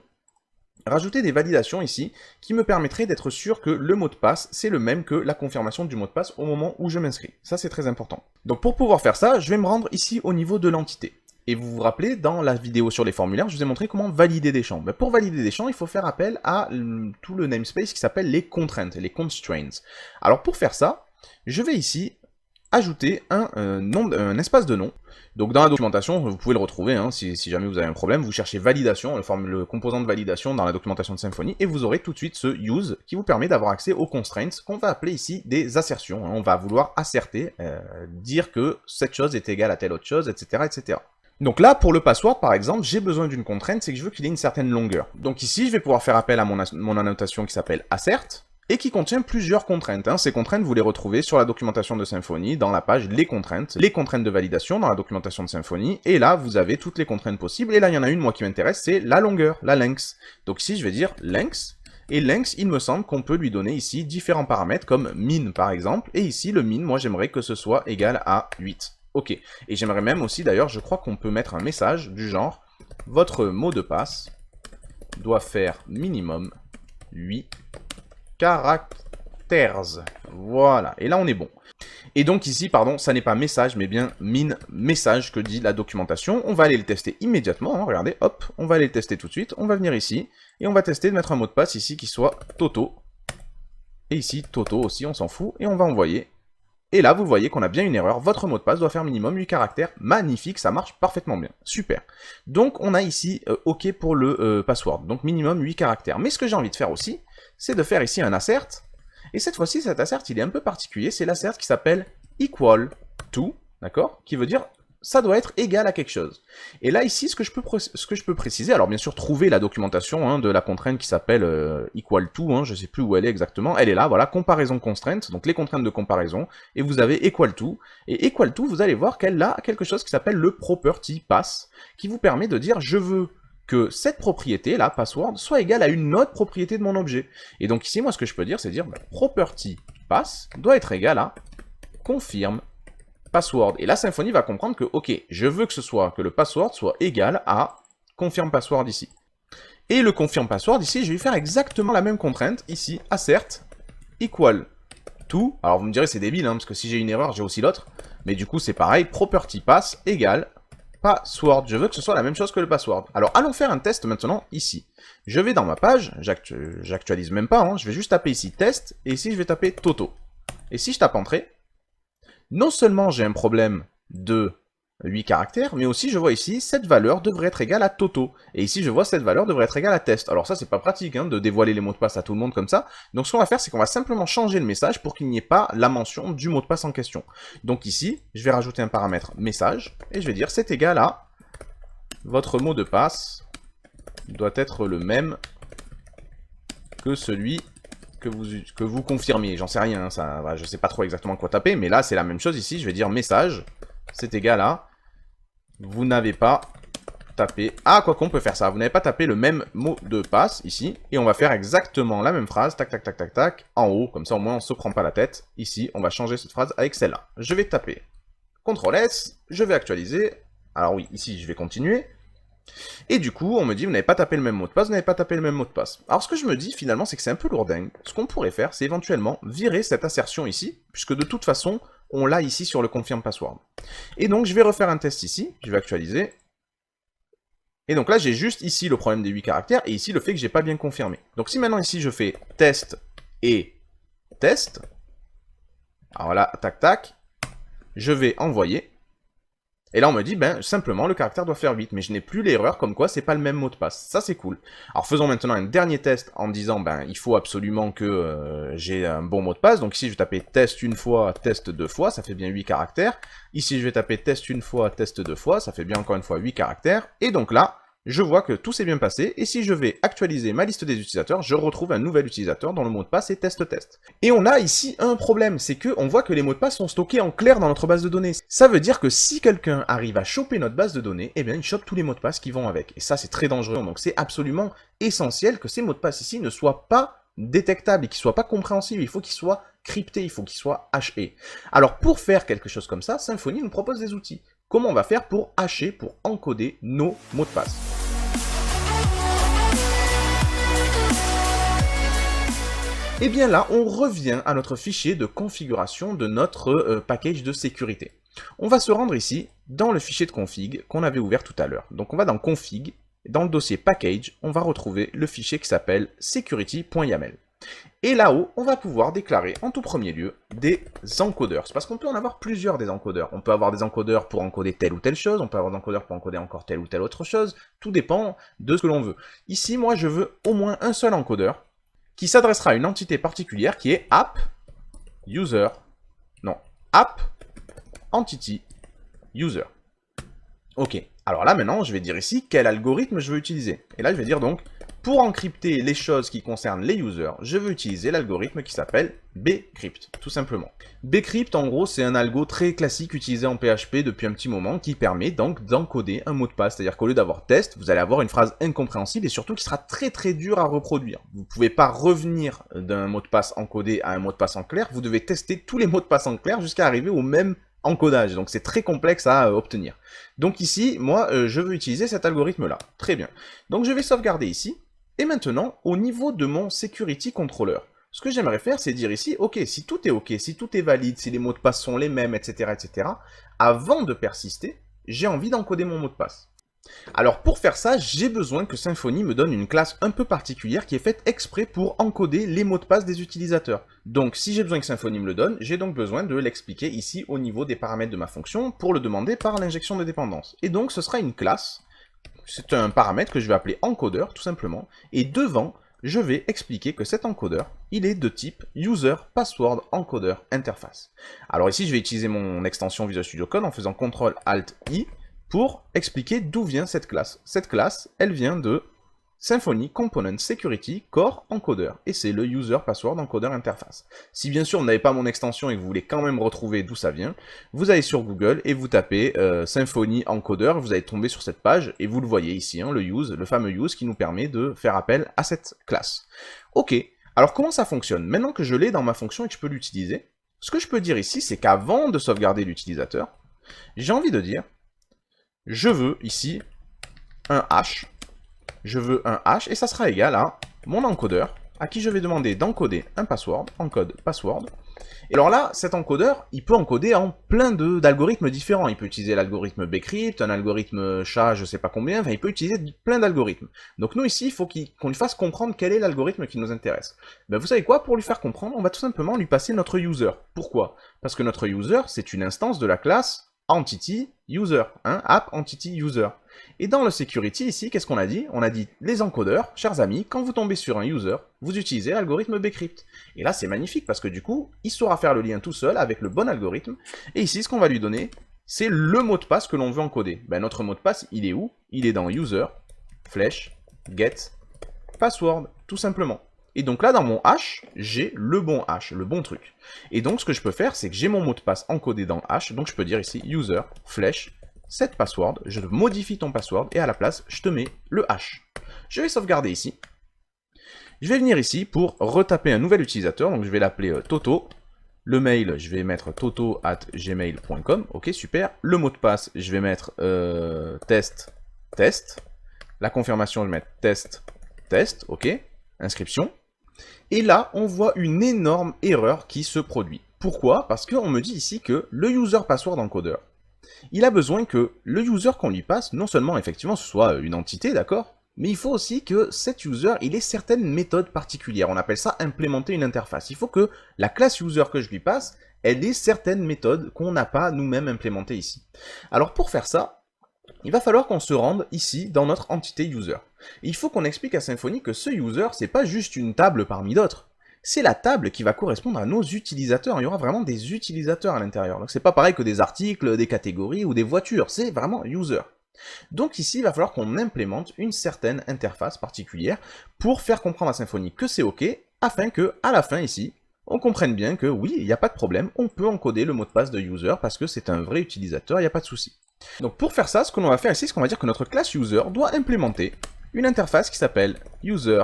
Rajouter des validations ici, qui me permettraient d'être sûr que le mot de passe, c'est le même que la confirmation du mot de passe au moment où je m'inscris. Ça, c'est très important. Donc pour pouvoir faire ça, je vais me rendre ici au niveau de l'entité. Et vous vous rappelez, dans la vidéo sur les formulaires, je vous ai montré comment valider des champs. Pour valider des champs, il faut faire appel à tout le namespace qui s'appelle les contraintes, les constraints. Alors pour faire ça, je vais ici ajouter un espace de nom. Donc dans la documentation, vous pouvez le retrouver, hein, si jamais vous avez un problème, vous cherchez validation, le composant de validation dans la documentation de Symfony, et vous aurez tout de suite ce use qui vous permet d'avoir accès aux constraints qu'on va appeler ici des assertions. Hein. On va vouloir asserter, dire que cette chose est égale à telle autre chose, etc., etc. Donc là, pour le password, par exemple, j'ai besoin d'une contrainte, c'est que je veux qu'il ait une certaine longueur. Donc ici, je vais pouvoir faire appel à mon annotation qui s'appelle assert, et qui contient plusieurs contraintes. Hein. Ces contraintes, vous les retrouvez sur la documentation de Symfony, dans la page les contraintes de validation dans la documentation de Symfony, et là, vous avez toutes les contraintes possibles, et là, il y en a une, moi, qui m'intéresse, c'est la longueur, la length. Donc ici, je vais dire length, et length, il me semble qu'on peut lui donner ici différents paramètres, comme min, par exemple, et ici, le min, moi, j'aimerais que ce soit égal à 8. Ok, et j'aimerais même aussi, d'ailleurs, je crois qu'on peut mettre un message du genre, votre mot de passe doit faire minimum 8 caractères. Voilà, et là on est bon. Et donc ici, pardon, ça n'est pas message, mais bien min message que dit la documentation. On va aller le tester immédiatement, hein, regardez, hop, on va aller le tester tout de suite. On va venir ici, et on va tester de mettre un mot de passe ici qui soit Toto. Et ici, Toto aussi, on s'en fout, et on va envoyer. Et là, vous voyez qu'on a bien une erreur, votre mot de passe doit faire minimum 8 caractères, magnifique, ça marche parfaitement bien, super. Donc on a ici OK pour le password, donc minimum 8 caractères. Mais ce que j'ai envie de faire aussi, c'est de faire ici un assert, et cette fois-ci, cet assert, il est un peu particulier, c'est l'assert qui s'appelle equal to, d'accord, qui veut dire ça doit être égal à quelque chose. Et là, ici, ce que je peux préciser, alors bien sûr, trouver la documentation hein, de la contrainte qui s'appelle equal to, hein, je sais plus où elle est exactement, elle est là, voilà, comparaison constraint, donc les contraintes de comparaison, et vous avez equal to, et equal to, vous allez voir qu'elle a quelque chose qui s'appelle le property pass, qui vous permet de dire, je veux que cette propriété, là, password, soit égale à une autre propriété de mon objet. Et donc ici, moi, ce que je peux dire, c'est dire, property pass doit être égal à confirme password. Et là, Symfony va comprendre que, ok, je veux que le password soit égal à confirme password ici. Et le confirme password ici, je vais faire exactement la même contrainte, ici, assert, equal to, alors vous me direz c'est débile, hein, parce que si j'ai une erreur, j'ai aussi l'autre, mais du coup c'est pareil, property pass égale password, je veux que ce soit la même chose que le password. Alors allons faire un test maintenant ici. Je vais dans ma page, j'actualise même pas, hein, je vais juste taper ici test, et ici je vais taper Toto. Et si je tape entrée, non seulement j'ai un problème de 8 caractères, mais aussi je vois ici, cette valeur devrait être égale à Toto. Et ici je vois cette valeur devrait être égale à test. Alors ça c'est pas pratique hein, de dévoiler les mots de passe à tout le monde comme ça. Donc ce qu'on va faire c'est qu'on va simplement changer le message pour qu'il n'y ait pas la mention du mot de passe en question. Donc ici, je vais rajouter un paramètre message, et je vais dire c'est égal à votre mot de passe doit être le même que celui que vous confirmiez, j'en sais rien, ça, voilà, je sais pas trop exactement quoi taper, mais là c'est la même chose ici, je vais dire message, c'est égal à, vous n'avez pas tapé, ah quoi qu'on peut faire ça, vous n'avez pas tapé le même mot de passe ici, et on va faire exactement la même phrase, tac tac tac tac tac, en haut, comme ça au moins on se prend pas la tête, ici on va changer cette phrase avec celle-là, je vais taper CTRL S, je vais actualiser, alors oui, ici je vais continuer, et du coup, on me dit, vous n'avez pas tapé le même mot de passe, vous n'avez pas tapé le même mot de passe. Alors ce que je me dis, finalement, c'est que c'est un peu lourdingue. Ce qu'on pourrait faire, c'est éventuellement virer cette assertion ici, puisque de toute façon, on l'a ici sur le confirm password. Et donc, je vais refaire un test ici, je vais actualiser. Et donc là, j'ai juste ici le problème des 8 caractères, et ici le fait que j'ai pas bien confirmé. Donc si maintenant ici, je fais test et test, alors là, tac tac, je vais envoyer. Et là, on me dit, ben, simplement, le caractère doit faire 8, mais je n'ai plus l'erreur comme quoi c'est pas le même mot de passe. Ça, c'est cool. Alors, faisons maintenant un dernier test en disant, ben, il faut absolument que j'ai un bon mot de passe. Donc ici, je vais taper test une fois, test deux fois, ça fait bien 8 caractères. Ici, je vais taper test une fois, test deux fois, ça fait bien encore une fois 8 caractères. Et donc là, je vois que tout s'est bien passé, et si je vais actualiser ma liste des utilisateurs, je retrouve un nouvel utilisateur dont le mot de passe est test-test. Et on a ici un problème, c'est que on voit que les mots de passe sont stockés en clair dans notre base de données. Ça veut dire que si quelqu'un arrive à choper notre base de données, eh bien il chope tous les mots de passe qui vont avec. Et ça c'est très dangereux, donc c'est absolument essentiel que ces mots de passe ici ne soient pas détectables et qu'ils soient pas compréhensibles, il faut qu'ils soient cryptés, il faut qu'ils soient hachés. Alors pour faire quelque chose comme ça, Symfony nous propose des outils. Comment on va faire pour hacher, pour encoder nos mots de passe? Et bien là, on revient à notre fichier de configuration de notre package de sécurité. On va se rendre ici, dans le fichier de config qu'on avait ouvert tout à l'heure. Donc on va dans config, dans le dossier package, on va retrouver le fichier qui s'appelle security.yaml. Et là-haut, on va pouvoir déclarer en tout premier lieu des encodeurs. C'est parce qu'on peut en avoir plusieurs des encodeurs. On peut avoir des encodeurs pour encoder telle ou telle chose, on peut avoir des encodeurs pour encoder encore telle ou telle autre chose. Tout dépend de ce que l'on veut. Ici, moi, je veux au moins un seul encodeur qui s'adressera à une entité particulière qui est app user. Non, app entity user. Ok. Alors là, maintenant, je vais dire ici quel algorithme je veux utiliser. Et là, je vais dire donc, pour encrypter les choses qui concernent les users, je veux utiliser l'algorithme qui s'appelle bcrypt, tout simplement. Bcrypt, en gros, c'est un algo très classique utilisé en PHP depuis un petit moment qui permet donc d'encoder un mot de passe. C'est-à-dire qu'au lieu d'avoir test, vous allez avoir une phrase incompréhensible et surtout qui sera très très dure à reproduire. Vous ne pouvez pas revenir d'un mot de passe encodé à un mot de passe en clair, vous devez tester tous les mots de passe en clair jusqu'à arriver au même encodage, donc c'est très complexe à obtenir. Donc ici, moi, je veux utiliser cet algorithme-là. Très bien. Donc je vais sauvegarder ici, et maintenant, au niveau de mon Security Controller, ce que j'aimerais faire, c'est dire ici, ok, si tout est valide, si les mots de passe sont les mêmes, etc., avant de persister, j'ai envie d'encoder mon mot de passe. Alors pour faire ça, j'ai besoin que Symfony me donne une classe un peu particulière qui est faite exprès pour encoder les mots de passe des utilisateurs. Donc si j'ai besoin que Symfony me le donne, j'ai donc besoin de l'expliquer ici au niveau des paramètres de ma fonction pour le demander par l'injection de dépendance. Et donc ce sera une classe, c'est un paramètre que je vais appeler encodeur tout simplement, et devant, je vais expliquer que cet encodeur, il est de type User Password Encoder Interface. Alors ici, je vais utiliser mon extension Visual Studio Code en faisant CTRL-ALT-I pour expliquer d'où vient cette classe. Cette classe, elle vient de Symfony Component Security Core Encoder, et c'est le User Password Encoder Interface. Si bien sûr vous n'avez pas mon extension et que vous voulez quand même retrouver d'où ça vient, vous allez sur Google et vous tapez Symfony Encoder, vous allez tomber sur cette page, et vous le voyez ici, hein, le fameux use qui nous permet de faire appel à cette classe. Ok, alors comment ça fonctionne? Maintenant que je l'ai dans ma fonction et que je peux l'utiliser, ce que je peux dire ici, c'est qu'avant de sauvegarder l'utilisateur, j'ai envie de dire, je veux ici un hash, et ça sera égal à mon encodeur, à qui je vais demander d'encoder un password, encode password. Et alors là, cet encodeur, il peut encoder en plein d'algorithmes différents. Il peut utiliser l'algorithme bcrypt, un algorithme SHA, je sais pas combien, enfin il peut utiliser plein d'algorithmes. Donc nous ici, il faut qu'on lui fasse comprendre quel est l'algorithme qui nous intéresse. Ben vous savez quoi, pour lui faire comprendre, on va tout simplement lui passer notre user. Pourquoi? Parce que notre user, c'est une instance de la classe entity user, hein, app entity user. Et dans le security ici, qu'est-ce qu'on a dit? On a dit les encodeurs, chers amis, quand vous tombez sur un user, vous utilisez l'algorithme bcrypt. Et là c'est magnifique parce que du coup, il saura faire le lien tout seul avec le bon algorithme. Et ici, ce qu'on va lui donner, c'est le mot de passe que l'on veut encoder. Ben, notre mot de passe, il est où? Il est dans user, flèche, get, password, tout simplement. Et donc là, dans mon hash, j'ai le bon hash, le bon truc. Et donc, ce que je peux faire, c'est que j'ai mon mot de passe encodé dans hash, donc je peux dire ici user, flèche, set password, je modifie ton password, et à la place, je te mets le hash. Je vais sauvegarder ici. Je vais venir ici pour retaper un nouvel utilisateur, donc je vais l'appeler Toto. Le mail, je vais mettre toto@gmail.com, ok, super. Le mot de passe, je vais mettre test. La confirmation, je vais mettre test, ok. Inscription. Et là, on voit une énorme erreur qui se produit. Pourquoi? Parce qu'on me dit ici que le user password encoder, il a besoin que le user qu'on lui passe, non seulement effectivement ce soit une entité, d'accord, mais il faut aussi que cet user, il ait certaines méthodes particulières. On appelle ça implémenter une interface. Il faut que la classe user que je lui passe, elle ait certaines méthodes qu'on n'a pas nous-mêmes implémentées ici. Alors pour faire ça, il va falloir qu'on se rende ici dans notre entité user. Et il faut qu'on explique à Symfony que ce user, c'est pas juste une table parmi d'autres. C'est la table qui va correspondre à nos utilisateurs. Il y aura vraiment des utilisateurs à l'intérieur. Donc c'est pas pareil que des articles, des catégories ou des voitures. C'est vraiment user. Donc ici, il va falloir qu'on implémente une certaine interface particulière pour faire comprendre à Symfony que c'est OK, afin que, à la fin ici, on comprenne bien que oui, il n'y a pas de problème, on peut encoder le mot de passe de user parce que c'est un vrai utilisateur, il n'y a pas de souci. Donc pour faire ça, ce que l'on va faire ici, c'est qu'on va dire que notre classe user doit implémenter une interface qui s'appelle user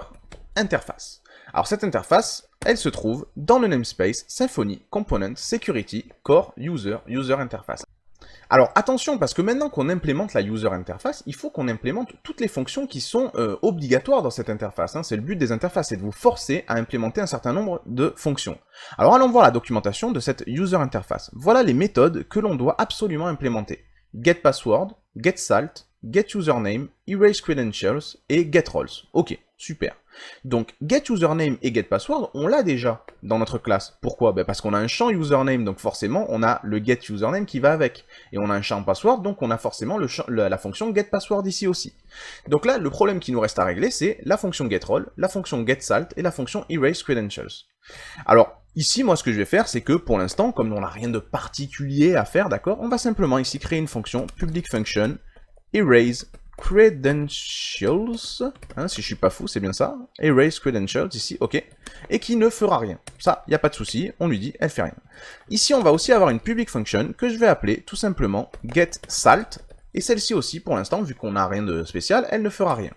interface. Alors cette interface, elle se trouve dans le namespace Symfony Component Security Core User Interface. Alors attention, parce que maintenant qu'on implémente la user interface, il faut qu'on implémente toutes les fonctions qui sont obligatoires dans cette interface. Hein. C'est le but des interfaces, c'est de vous forcer à implémenter un certain nombre de fonctions. Alors allons voir la documentation de cette user interface. Voilà les méthodes que l'on doit absolument implémenter. GetPassword, GetSalt, GetUsername, EraseCredentials et GetRoles. Ok, super. Donc getUsername et getPassword, on l'a déjà dans notre classe. Pourquoi? Ben parce qu'on a un champ username, donc forcément on a le getUsername qui va avec. Et on a un champ password, donc on a forcément la fonction getPassword ici aussi. Donc là, le problème qui nous reste à régler, c'est la fonction getRole, la fonction getSalt et la fonction erase_credentials. Alors, ici, moi, ce que je vais faire, c'est que, pour l'instant, comme on n'a rien de particulier à faire, d'accord, on va simplement ici créer une fonction public function erase_credentials, hein, si je suis pas fou, c'est bien ça, erase_credentials, ici, ok, et qui ne fera rien. Ça, il n'y a pas de souci, on lui dit, elle fait rien. Ici, on va aussi avoir une public function que je vais appeler, tout simplement, getSalt, et celle-ci aussi, pour l'instant, vu qu'on n'a rien de spécial, elle ne fera rien.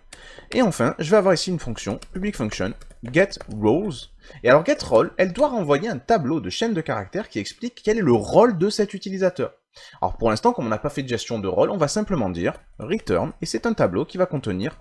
Et enfin, je vais avoir ici une fonction, public function, getRoles. Et alors getRole, elle doit renvoyer un tableau de chaîne de caractères qui explique quel est le rôle de cet utilisateur. Alors pour l'instant, comme on n'a pas fait de gestion de rôle, on va simplement dire return, et c'est un tableau qui va contenir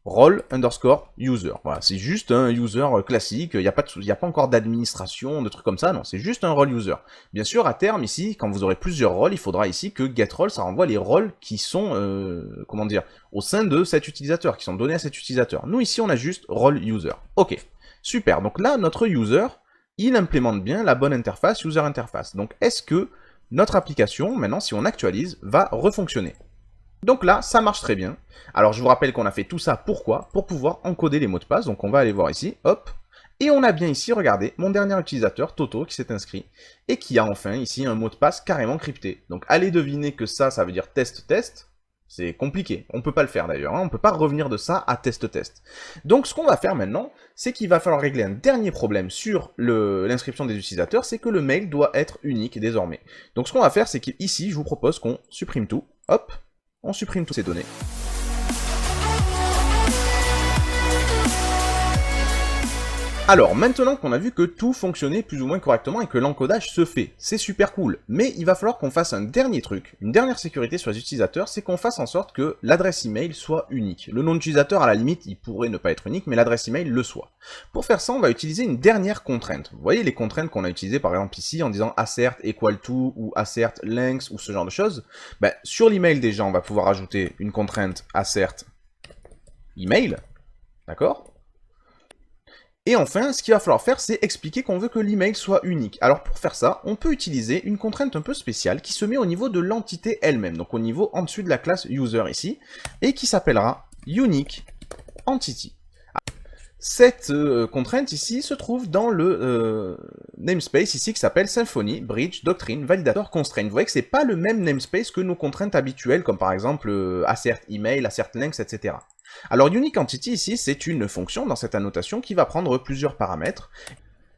role_user. Voilà, c'est juste un user classique, il n'y a pas encore d'administration, de trucs comme ça, non, c'est juste un role user. Bien sûr, à terme, ici, quand vous aurez plusieurs rôles, il faudra ici que getRole, ça renvoie les rôles qui sont, comment dire, au sein de cet utilisateur, qui sont donnés à cet utilisateur. Nous, ici, on a juste role user. Ok, super, donc là, notre user, il implémente bien la bonne interface, user interface. Donc, est-ce que notre application, maintenant, si on actualise, va refonctionner? Donc là, ça marche très bien. Alors je vous rappelle qu'on a fait tout ça, pourquoi? Pour pouvoir encoder les mots de passe, donc on va aller voir ici, hop. Et on a bien ici, regardez, mon dernier utilisateur, Toto, qui s'est inscrit, et qui a enfin ici un mot de passe carrément crypté. Donc allez deviner que ça veut dire test. C'est compliqué, on peut pas le faire d'ailleurs, hein. On peut pas revenir de ça à test. Donc ce qu'on va faire maintenant, c'est qu'il va falloir régler un dernier problème sur l'inscription des utilisateurs, c'est que le mail doit être unique désormais. Donc ce qu'on va faire, c'est qu'ici, je vous propose qu'on supprime tout, hop. On supprime toutes ces données. Alors, maintenant qu'on a vu que tout fonctionnait plus ou moins correctement et que l'encodage se fait, c'est super cool, mais il va falloir qu'on fasse un dernier truc, une dernière sécurité sur les utilisateurs, c'est qu'on fasse en sorte que l'adresse email soit unique. Le nom d'utilisateur, à la limite, il pourrait ne pas être unique, mais l'adresse email le soit. Pour faire ça, on va utiliser une dernière contrainte. Vous voyez les contraintes qu'on a utilisées par exemple ici en disant assert equal to ou assert length ou ce genre de choses. Ben, sur l'email déjà, on va pouvoir ajouter une contrainte assert email, d'accord ? Et enfin, ce qu'il va falloir faire, c'est expliquer qu'on veut que l'email soit unique. Alors pour faire ça, on peut utiliser une contrainte un peu spéciale qui se met au niveau de l'entité elle-même, donc au niveau en dessus de la classe user ici, et qui s'appellera unique entity. Cette contrainte ici se trouve dans le namespace ici qui s'appelle Symfony, Bridge, Doctrine, Validator, Constraint. Vous voyez que c'est pas le même namespace que nos contraintes habituelles, comme par exemple assert email, assert length, etc. Alors unique entity ici, c'est une fonction dans cette annotation qui va prendre plusieurs paramètres.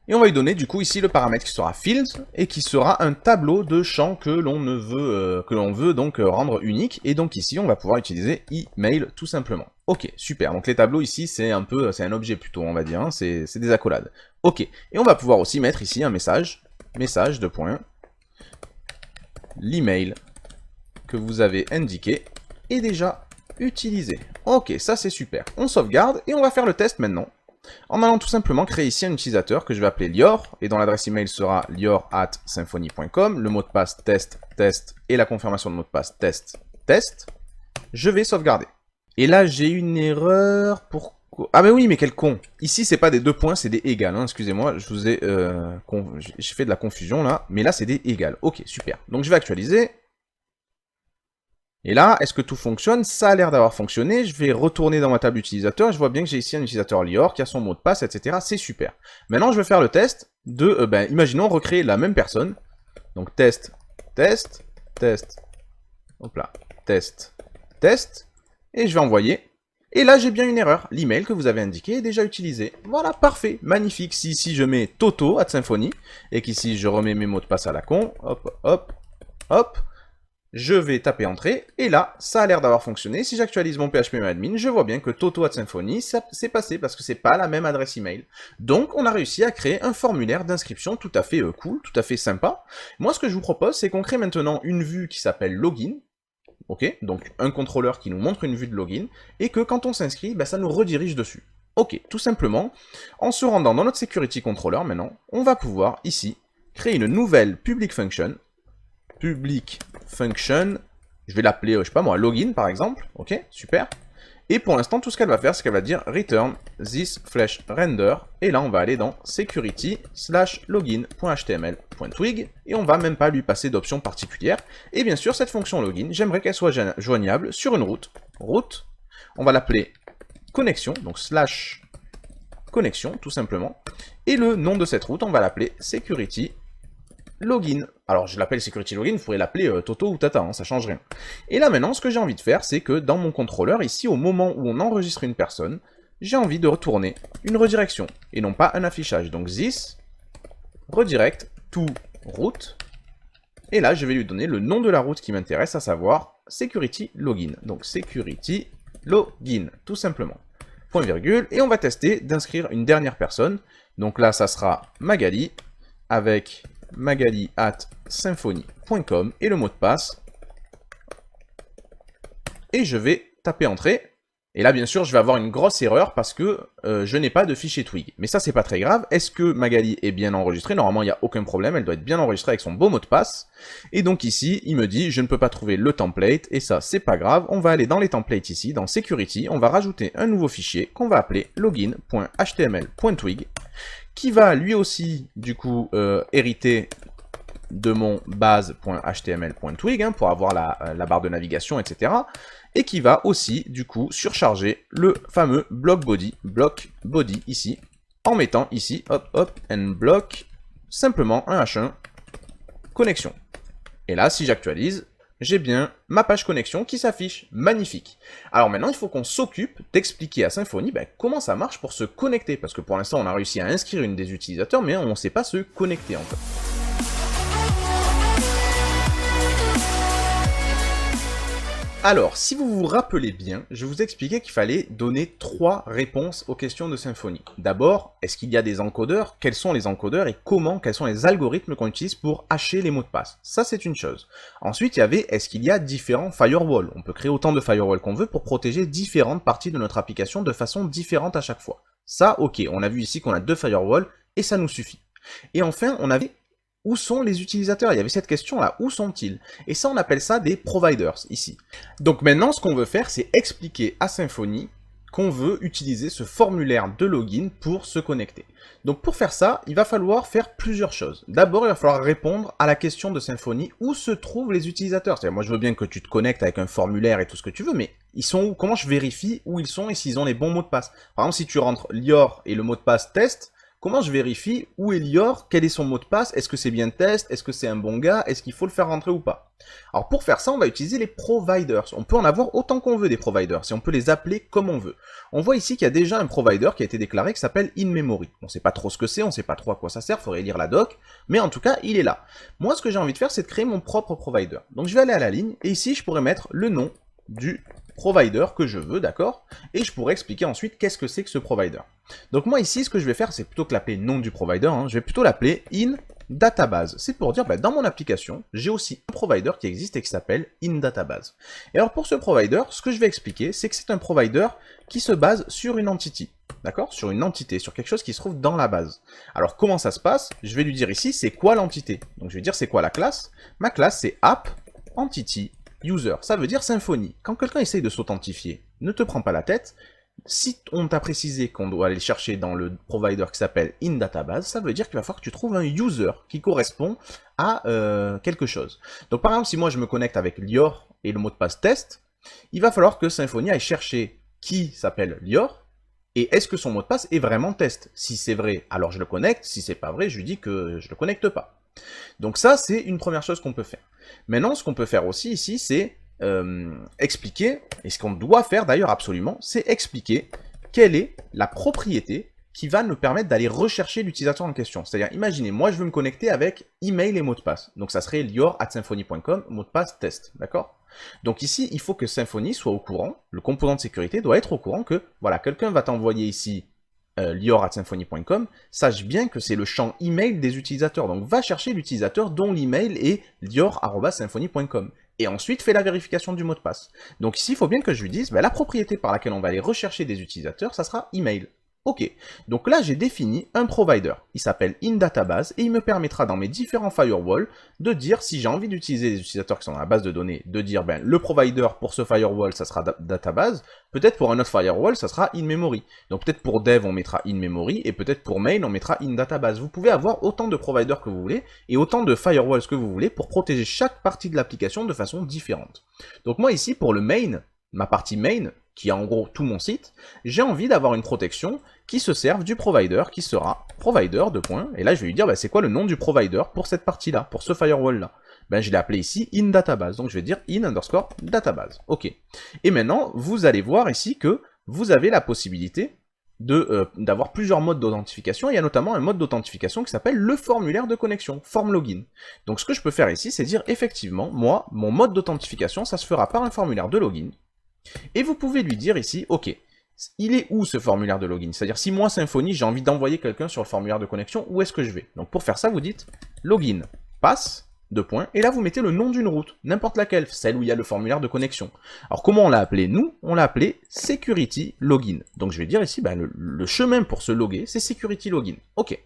Et on va lui donner du coup ici le paramètre qui sera fields et qui sera un tableau de champs que l'on veut donc rendre unique. Et donc ici on va pouvoir utiliser email tout simplement. Ok, super. Donc les tableaux ici c'est un objet plutôt on va dire, hein, c'est des accolades. Ok. Et on va pouvoir aussi mettre ici un message de point. L'email que vous avez indiqué est déjà utilisé. Ok, ça c'est super. On sauvegarde et on va faire le test maintenant. En allant tout simplement créer ici un utilisateur que je vais appeler Lior, et dont l'adresse email sera lior@symfony.com, le mot de passe test et la confirmation de mot de passe test. Je vais sauvegarder. Et là j'ai une erreur, pourquoi? Ah mais oui, mais quel con. Ici c'est pas des deux points, c'est des égales, hein. Excusez-moi, je vous ai j'ai fait de la confusion là, mais là c'est des égales. Ok, super. Donc je vais actualiser. Et là, est-ce que tout fonctionne? Ça a l'air d'avoir fonctionné. Je vais retourner dans ma table utilisateur. Je vois bien que j'ai ici un utilisateur Lior qui a son mot de passe, etc. C'est super. Maintenant, je vais faire le test de, imaginons recréer la même personne. Donc test, hop là, test, et je vais envoyer. Et là, j'ai bien une erreur. L'email que vous avez indiqué est déjà utilisé. Voilà, parfait, magnifique. Si ici je mets Toto à Symfony, et qu'ici je remets mes mots de passe à la con, hop. Je vais taper entrée, et là, ça a l'air d'avoir fonctionné. Si j'actualise mon phpMyAdmin, je vois bien que Toto at Symfony, ça s'est passé parce que c'est pas la même adresse email. Donc, on a réussi à créer un formulaire d'inscription tout à fait cool, tout à fait sympa. Moi, ce que je vous propose, c'est qu'on crée maintenant une vue qui s'appelle login. Ok, donc un contrôleur qui nous montre une vue de login, et que quand on s'inscrit, ça nous redirige dessus. Ok, tout simplement, en se rendant dans notre security controller maintenant, on va pouvoir, ici, créer une nouvelle public function, je vais l'appeler, je sais pas moi, login par exemple, ok, super. Et pour l'instant, tout ce qu'elle va faire, c'est qu'elle va dire return this flash render. Et là, on va aller dans security/login.html.twig. Et on va même pas lui passer d'option particulière. Et bien sûr, cette fonction login, j'aimerais qu'elle soit joignable sur une route. Route, on va l'appeler connexion, donc slash connexion, tout simplement. Et le nom de cette route, on va l'appeler security login. Alors, je l'appelle security login, vous pourrez l'appeler Toto ou Tata, hein, ça change rien. Et là, maintenant, ce que j'ai envie de faire, c'est que dans mon contrôleur, ici, au moment où on enregistre une personne, j'ai envie de retourner une redirection, et non pas un affichage. Donc, this, redirect to route, et là, je vais lui donner le nom de la route qui m'intéresse, à savoir security login. Donc, security login, tout simplement. Point virgule, et on va tester d'inscrire une dernière personne. Donc là, ça sera Magali, avec magali@symfony.com et le mot de passe. Et je vais taper entrée. Et là, bien sûr, je vais avoir une grosse erreur parce que je n'ai pas de fichier Twig. Mais ça, c'est pas très grave. Est-ce que Magali est bien enregistrée? Normalement, il n'y a aucun problème. Elle doit être bien enregistrée avec son beau mot de passe. Et donc ici, il me dit, je ne peux pas trouver le template. Et ça, c'est pas grave. On va aller dans les templates ici, dans Security. On va rajouter un nouveau fichier qu'on va appeler login.html.twig, qui va lui aussi, du coup, hériter de mon base.html.twig, hein, pour avoir la barre de navigation, etc. Et qui va aussi, du coup, surcharger le fameux block body ici, en mettant ici, hop, hop, and block, simplement un H1, connexion. Et là, si j'actualise, j'ai bien ma page connexion qui s'affiche. Magnifique. Alors maintenant, il faut qu'on s'occupe d'expliquer à Symfony comment ça marche pour se connecter. Parce que pour l'instant, on a réussi à inscrire une des utilisateurs, mais on ne sait pas se connecter en fait. Alors, si vous vous rappelez bien, je vous expliquais qu'il fallait donner 3 réponses aux questions de Symfony. D'abord, est-ce qu'il y a des encodeurs? Quels sont les encodeurs et quels sont les algorithmes qu'on utilise pour hacher les mots de passe? Ça, c'est une chose. Ensuite, il y avait, est-ce qu'il y a différents firewalls? On peut créer autant de firewalls qu'on veut pour protéger différentes parties de notre application de façon différente à chaque fois. Ça, ok, on a vu ici qu'on a 2 firewalls et ça nous suffit. Et enfin, on avait où sont les utilisateurs? Il y avait cette question-là, où sont-ils? Et ça, on appelle ça des providers, ici. Donc maintenant, ce qu'on veut faire, c'est expliquer à Symfony qu'on veut utiliser ce formulaire de login pour se connecter. Donc pour faire ça, il va falloir faire plusieurs choses. D'abord, il va falloir répondre à la question de Symfony, où se trouvent les utilisateurs? C'est-à-dire, moi je veux bien que tu te connectes avec un formulaire et tout ce que tu veux, mais ils sont où? Comment je vérifie où ils sont et s'ils ont les bons mots de passe? Par exemple, si tu rentres Lior et le mot de passe test, comment je vérifie où est Lior, quel est son mot de passe, est-ce que c'est bien test, est-ce que c'est un bon gars, est-ce qu'il faut le faire rentrer ou pas? Alors pour faire ça, on va utiliser les providers. On peut en avoir autant qu'on veut des providers, et on peut les appeler comme on veut. On voit ici qu'il y a déjà un provider qui a été déclaré qui s'appelle InMemory. On ne sait pas trop ce que c'est, on ne sait pas trop à quoi ça sert, il faudrait lire la doc, mais en tout cas, il est là. Moi, ce que j'ai envie de faire, c'est de créer mon propre provider. Donc je vais aller à la ligne, et ici, je pourrais mettre le nom du provider que je veux, d'accord? Et je pourrais expliquer ensuite qu'est-ce que c'est que ce provider. Donc moi ici, ce que je vais faire, c'est plutôt que l'appeler nom du provider, hein, je vais plutôt l'appeler in-database. C'est pour dire, dans mon application, j'ai aussi un provider qui existe et qui s'appelle in-database. Et alors pour ce provider, ce que je vais expliquer, c'est que c'est un provider qui se base sur une entity. D'accord? Sur une entité, sur quelque chose qui se trouve dans la base. Alors comment ça se passe? Je vais lui dire ici, c'est quoi l'entité? Donc je vais dire, c'est quoi la classe? Ma classe, c'est app entity user, ça veut dire Symfony. Quand quelqu'un essaye de s'authentifier, ne te prends pas la tête. Si on t'a précisé qu'on doit aller chercher dans le provider qui s'appelle in-database, ça veut dire qu'il va falloir que tu trouves un user qui correspond à quelque chose. Donc par exemple, si moi je me connecte avec Lior et le mot de passe test, il va falloir que Symfony aille chercher qui s'appelle Lior, et est-ce que son mot de passe est vraiment test? Si c'est vrai, alors je le connecte, si c'est pas vrai, je lui dis que je le connecte pas. Donc ça, c'est une première chose qu'on peut faire. Maintenant, ce qu'on peut faire aussi ici, c'est expliquer, et ce qu'on doit faire d'ailleurs absolument, c'est expliquer quelle est la propriété qui va nous permettre d'aller rechercher l'utilisateur en question. C'est-à-dire, imaginez, moi je veux me connecter avec email et mot de passe. Donc ça serait lior@symfony.com, mot de passe test, d'accord? Donc ici, il faut que Symfony soit au courant, le composant de sécurité doit être au courant que, voilà, quelqu'un va t'envoyer ici lior@symfony.com, sache bien que c'est le champ email des utilisateurs. Donc va chercher l'utilisateur dont l'email est lior@symfony.com. Et ensuite, fais la vérification du mot de passe. Donc ici, il faut bien que je lui dise, la propriété par laquelle on va aller rechercher des utilisateurs, ça sera email. Ok, donc là j'ai défini un provider, il s'appelle InDatabase et il me permettra dans mes différents firewalls de dire si j'ai envie d'utiliser les utilisateurs qui sont dans la base de données, de dire ben le provider pour ce firewall ça sera database, peut-être pour un autre firewall ça sera in-memory. Donc peut-être pour dev on mettra in-memory et peut-être pour main on mettra in-database. Vous pouvez avoir autant de providers que vous voulez et autant de firewalls que vous voulez pour protéger chaque partie de l'application de façon différente. Donc moi ici pour le main, ma partie main, qui est en gros tout mon site, j'ai envie d'avoir une protection qui se serve du provider, qui sera provider, et là je vais lui dire bah, c'est quoi le nom du provider pour cette partie-là, pour ce firewall-là. Ben, je l'ai appelé ici in-database, donc je vais dire in_database. Ok. Et maintenant, vous allez voir ici que vous avez la possibilité d'avoir plusieurs modes d'authentification, il y a notamment un mode d'authentification qui s'appelle le formulaire de connexion, form login. Donc ce que je peux faire ici, c'est dire effectivement, moi, mon mode d'authentification, ça se fera par un formulaire de login, et vous pouvez lui dire ici, ok, il est où ce formulaire de login? C'est-à-dire si moi, Symfony, j'ai envie d'envoyer quelqu'un sur le formulaire de connexion, où est-ce que je vais? Donc pour faire ça, vous dites login, passe, et là vous mettez le nom d'une route, n'importe laquelle, celle où il y a le formulaire de connexion. Alors comment on l'a appelé nous? On l'a appelé security login. Donc je vais dire ici, ben, le chemin pour se loguer, c'est security login. Ok.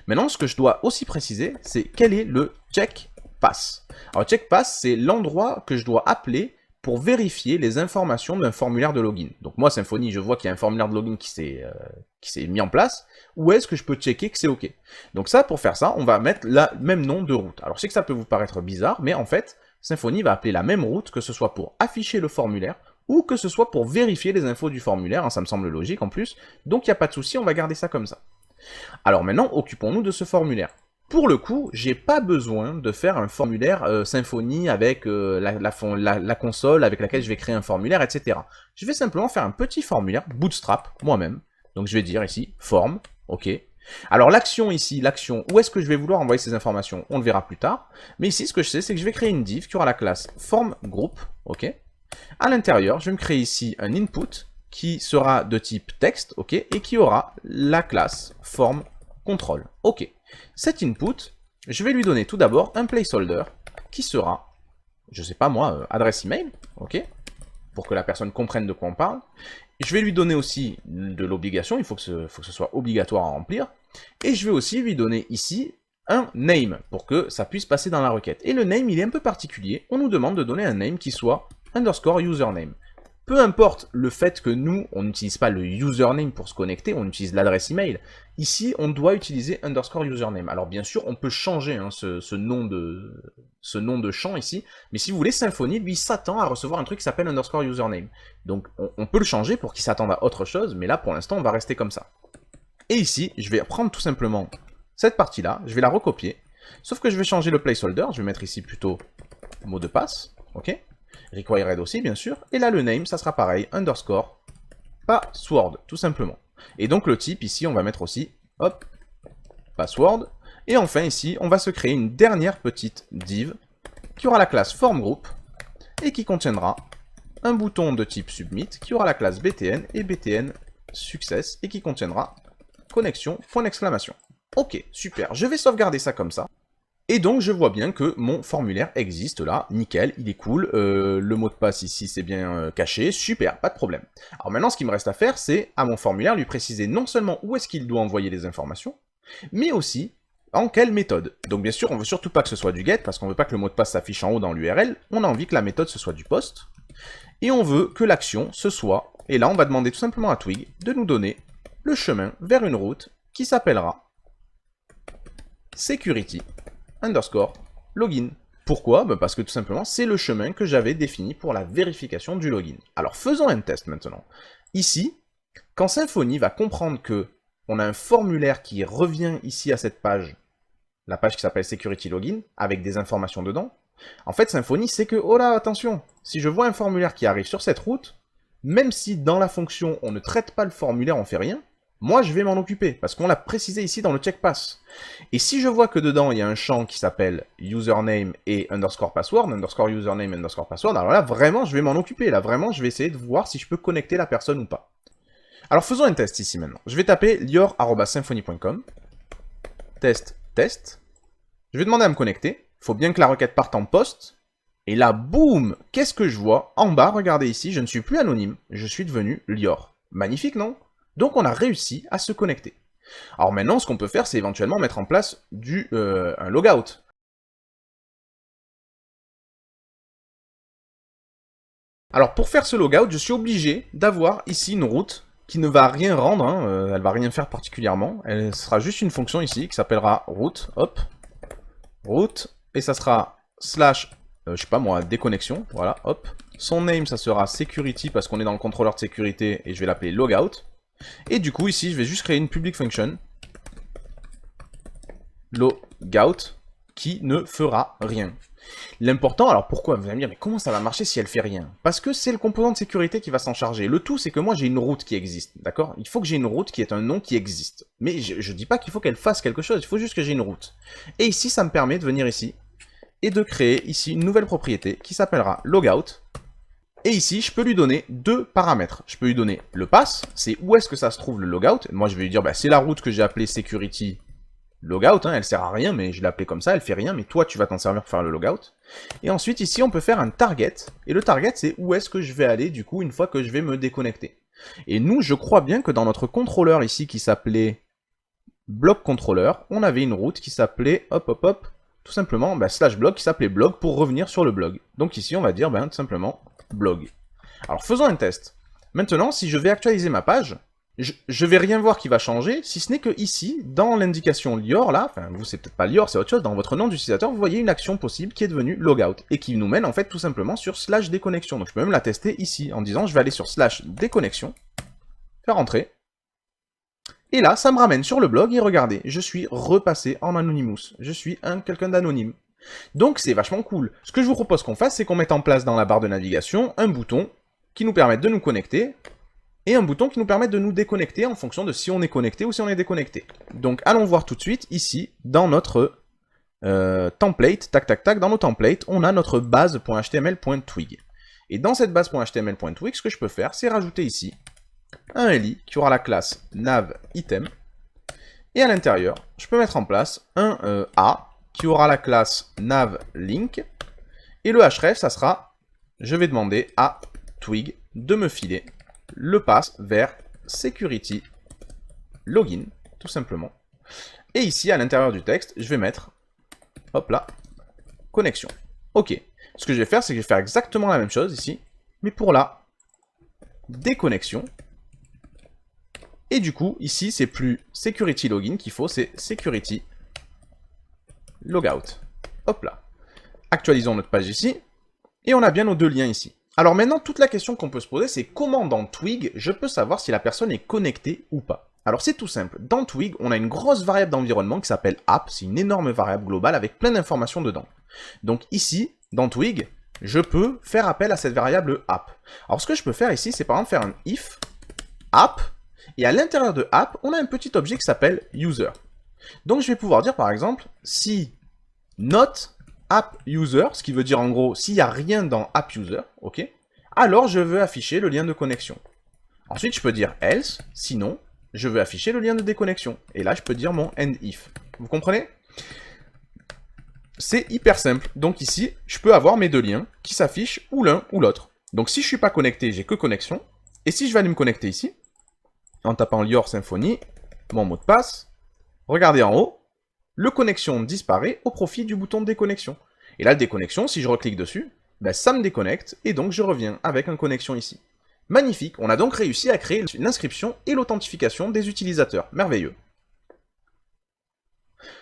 Maintenant, ce que je dois aussi préciser, c'est quel est le check pass. Alors check pass, c'est l'endroit que je dois appeler pour vérifier les informations d'un formulaire de login. Donc moi, Symfony, je vois qu'il y a un formulaire de login qui s'est mis en place, où est-ce que je peux checker que c'est OK? Donc ça, pour faire ça, on va mettre le même nom de route. Alors je sais que ça peut vous paraître bizarre, mais en fait, Symfony va appeler la même route, que ce soit pour afficher le formulaire, ou que ce soit pour vérifier les infos du formulaire, hein, ça me semble logique en plus, donc il n'y a pas de souci, on va garder ça comme ça. Alors maintenant, occupons-nous de ce formulaire. Pour le coup, j'ai pas besoin de faire un formulaire Symfony avec la console avec laquelle je vais créer un formulaire, etc. Je vais simplement faire un petit formulaire Bootstrap, moi-même. Donc je vais dire ici, form, ok. Alors l'action ici, l'action, où est-ce que je vais vouloir envoyer ces informations? On le verra plus tard. Mais ici, ce que je sais, c'est que je vais créer une div qui aura la classe formGroup, ok. À l'intérieur, je vais me créer ici un input qui sera de type texte, ok, et qui aura la classe formControl, ok. Cet input, je vais lui donner tout d'abord un placeholder qui sera, je sais pas moi, adresse email, ok, pour que la personne comprenne de quoi on parle. Je vais lui donner aussi de l'obligation, il faut que ce soit obligatoire à remplir. Et je vais aussi lui donner ici un name, pour que ça puisse passer dans la requête. Et le name, il est un peu particulier, on nous demande de donner un name qui soit _username. Peu importe le fait que nous, on n'utilise pas le username pour se connecter, on utilise l'adresse email. Ici, on doit utiliser _username. Alors bien sûr, on peut changer hein, ce nom de champ ici, mais si vous voulez, Symfony, lui, s'attend à recevoir un truc qui s'appelle _username. Donc on peut le changer pour qu'il s'attende à autre chose, mais là, pour l'instant, on va rester comme ça. Et ici, je vais prendre tout simplement cette partie-là, je vais la recopier, sauf que je vais changer le placeholder, je vais mettre ici plutôt mot de passe, ok ? Required aussi, bien sûr. Et là, le name, ça sera pareil, _password, tout simplement. Et donc, le type, ici, on va mettre aussi, hop, password. Et enfin, ici, on va se créer une dernière petite div qui aura la classe formGroup et qui contiendra un bouton de type submit qui aura la classe btn et btn success et qui contiendra connexion, point d'exclamation. Ok, super. Je vais sauvegarder ça comme ça. Et donc, je vois bien que mon formulaire existe là, nickel, il est cool, le mot de passe ici, c'est bien caché, super, pas de problème. Alors maintenant, ce qu'il me reste à faire, c'est, à mon formulaire, lui préciser non seulement où est-ce qu'il doit envoyer les informations, mais aussi en quelle méthode. Donc bien sûr, on veut surtout pas que ce soit du get, parce qu'on veut pas que le mot de passe s'affiche en haut dans l'URL, on a envie que la méthode ce soit du post, et on veut que l'action ce soit, et là on va demander tout simplement à Twig de nous donner le chemin vers une route qui s'appellera security _login. Pourquoi? Parce que tout simplement, c'est le chemin que j'avais défini pour la vérification du login. Alors faisons un test maintenant. Ici, quand Symfony va comprendre que on a un formulaire qui revient ici à cette page, la page qui s'appelle Security Login, avec des informations dedans, en fait Symfony sait que, oh là, attention, si je vois un formulaire qui arrive sur cette route, même si dans la fonction on ne traite pas le formulaire, on fait rien, moi, je vais m'en occuper, parce qu'on l'a précisé ici dans le checkpass. Et si je vois que dedans, il y a un champ qui s'appelle username et _password, _username, _password, alors là, vraiment, je vais m'en occuper. Là, vraiment, je vais essayer de voir si je peux connecter la personne ou pas. Alors, faisons un test ici, maintenant. Je vais taper lior@symfony.com. Test. Je vais demander à me connecter. Il faut bien que la requête parte en post. Et là, boum! Qu'est-ce que je vois? En bas, regardez ici, je ne suis plus anonyme. Je suis devenu Lior. Magnifique, non? Donc on a réussi à se connecter. Alors maintenant, ce qu'on peut faire, c'est éventuellement mettre en place un logout. Alors pour faire ce logout, je suis obligé d'avoir ici une route qui ne va rien rendre, hein, elle va rien faire particulièrement. Elle sera juste une fonction ici qui s'appellera route, hop, route, et ça sera slash, je sais pas moi, déconnexion, voilà, hop. Son name, ça sera security parce qu'on est dans le contrôleur de sécurité et je vais l'appeler logout. Et du coup, ici, je vais juste créer une public function logout qui ne fera rien. L'important, alors pourquoi? Vous allez me dire, mais comment ça va marcher si elle fait rien? Parce que c'est le composant de sécurité qui va s'en charger. Le tout, c'est que moi, j'ai une route qui existe, d'accord? Il faut que j'ai une route qui est un nom qui existe. Mais je dis pas qu'il faut qu'elle fasse quelque chose, il faut juste que j'ai une route. Et ici, ça me permet de venir ici et de créer ici une nouvelle propriété qui s'appellera logout. Et ici, je peux lui donner deux paramètres. Je peux lui donner le pass, c'est où est-ce que ça se trouve le logout. Moi, je vais lui dire, bah, c'est la route que j'ai appelée security logout, hein, elle sert à rien, mais je l'ai appelée comme ça, elle fait rien, mais toi, tu vas t'en servir pour faire le logout. Et ensuite, ici, on peut faire un target. Et le target, c'est où est-ce que je vais aller, du coup, une fois que je vais me déconnecter. Et nous, je crois bien que dans notre contrôleur ici, qui s'appelait block controller, on avait une route qui s'appelait, hop, tout simplement, bah, slash blog, qui s'appelait blog pour revenir sur le blog. Donc ici, on va dire, ben, tout simplement, blog. Alors faisons un test. Maintenant, si je vais actualiser ma page, je vais rien voir qui va changer, si ce n'est que ici, dans l'indication Lior, là, enfin vous c'est peut-être pas Lior, c'est autre chose, dans votre nom d'utilisateur, vous voyez une action possible qui est devenue logout, et qui nous mène en fait tout simplement sur slash déconnexion. Donc je peux même la tester ici, en disant je vais aller sur slash déconnexion, faire entrer, et là ça me ramène sur le blog, et regardez, je suis repassé en Anonymous, je suis quelqu'un d'anonyme. Donc c'est vachement cool. Ce que je vous propose qu'on fasse, c'est qu'on mette en place dans la barre de navigation un bouton qui nous permette de nous connecter, et un bouton qui nous permette de nous déconnecter en fonction de si on est connecté ou si on est déconnecté. Donc allons voir tout de suite, ici, dans notre template, tac, dans nos templates, on a notre base.html.twig. Et dans cette base.html.twig, ce que je peux faire, c'est rajouter ici un li qui aura la classe navItem, et à l'intérieur, je peux mettre en place un a qui aura la classe navLink, et le href, ça sera, je vais demander à Twig de me filer le pass vers security login, tout simplement. Et ici, à l'intérieur du texte, je vais mettre, hop là, connexion. Ok. Ce que je vais faire, c'est que je vais faire exactement la même chose ici, mais pour la déconnexion. Et du coup, ici, c'est plus security login qu'il faut, c'est security logout. Hop là. Actualisons notre page ici, et on a bien nos deux liens ici. Alors maintenant, toute la question qu'on peut se poser, c'est comment dans Twig, je peux savoir si la personne est connectée ou pas. Alors c'est tout simple, dans Twig, on a une grosse variable d'environnement qui s'appelle app, c'est une énorme variable globale avec plein d'informations dedans. Donc ici, dans Twig, je peux faire appel à cette variable app. Alors ce que je peux faire ici, c'est par exemple faire un if app, et à l'intérieur de app, on a un petit objet qui s'appelle user. Donc je vais pouvoir dire par exemple, si not app user, ce qui veut dire en gros, s'il n'y a rien dans app user, ok, alors je veux afficher le lien de connexion. Ensuite, je peux dire else, sinon, je veux afficher le lien de déconnexion. Et là, je peux dire mon end if. Vous comprenez? C'est hyper simple. Donc ici, je peux avoir mes deux liens qui s'affichent ou l'un ou l'autre. Donc si je ne suis pas connecté, j'ai que connexion. Et si je vais aller me connecter ici, en tapant Lior Symfony, mon mot de passe, regardez en haut, le connexion disparaît au profit du bouton de déconnexion. Et là, le déconnexion, si je reclique dessus, ben, ça me déconnecte, et donc je reviens avec un connexion ici. Magnifique, on a donc réussi à créer l'inscription et l'authentification des utilisateurs. Merveilleux.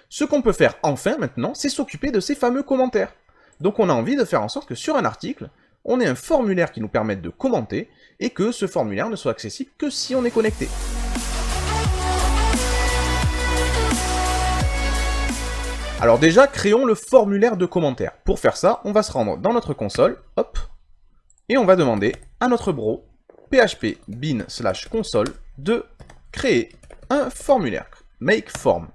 Ce qu'on peut faire enfin maintenant, c'est s'occuper de ces fameux commentaires. Donc on a envie de faire en sorte que sur un article, on ait un formulaire qui nous permette de commenter, et que ce formulaire ne soit accessible que si on est connecté. Alors déjà, créons le formulaire de commentaires. Pour faire ça, on va se rendre dans notre console, hop, et on va demander à notre bro, php bin/console, de créer un formulaire, make form.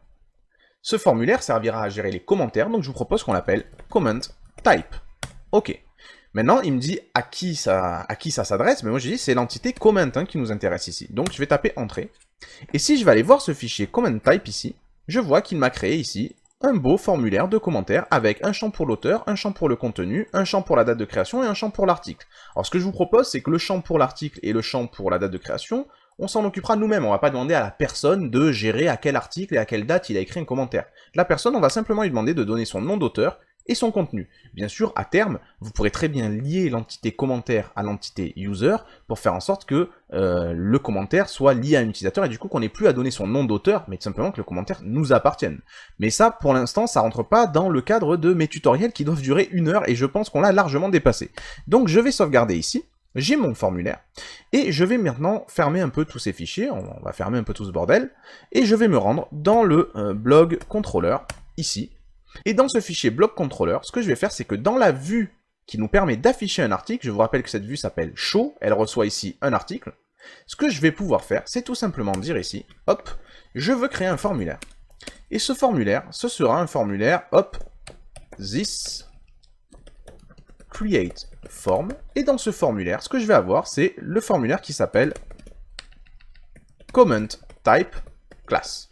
Ce formulaire servira à gérer les commentaires, donc je vous propose qu'on l'appelle comment type. Ok. Maintenant, il me dit à qui ça s'adresse, mais moi je dis c'est l'entité comment qui nous intéresse ici. Donc je vais taper entrée. Et si je vais aller voir ce fichier comment type ici, je vois qu'il m'a créé ici un beau formulaire de commentaires avec un champ pour l'auteur, un champ pour le contenu, un champ pour la date de création et un champ pour l'article. Alors ce que je vous propose, c'est que le champ pour l'article et le champ pour la date de création, on s'en occupera nous-mêmes. On va pas demander à la personne de gérer à quel article et à quelle date il a écrit un commentaire. La personne, on va simplement lui demander de donner son nom d'auteur et son contenu. Bien sûr, à terme, vous pourrez très bien lier l'entité commentaire à l'entité user pour faire en sorte que le commentaire soit lié à un utilisateur et du coup qu'on n'ait plus à donner son nom d'auteur, mais tout simplement que le commentaire nous appartienne. Mais ça, pour l'instant, ça rentre pas dans le cadre de mes tutoriels qui doivent durer 1 heure et je pense qu'on l'a largement dépassé. Donc je vais sauvegarder ici. J'ai mon formulaire, et je vais maintenant fermer un peu tous ces fichiers, on va fermer un peu tout ce bordel, et je vais me rendre dans le blog controller, ici. Et dans ce fichier blog controller, ce que je vais faire, c'est que dans la vue qui nous permet d'afficher un article, je vous rappelle que cette vue s'appelle show, elle reçoit ici un article, ce que je vais pouvoir faire, c'est tout simplement dire ici, hop, je veux créer un formulaire. Et ce formulaire, ce sera un formulaire, hop, this create form, et dans ce formulaire, ce que je vais avoir, c'est le formulaire qui s'appelle comment type class.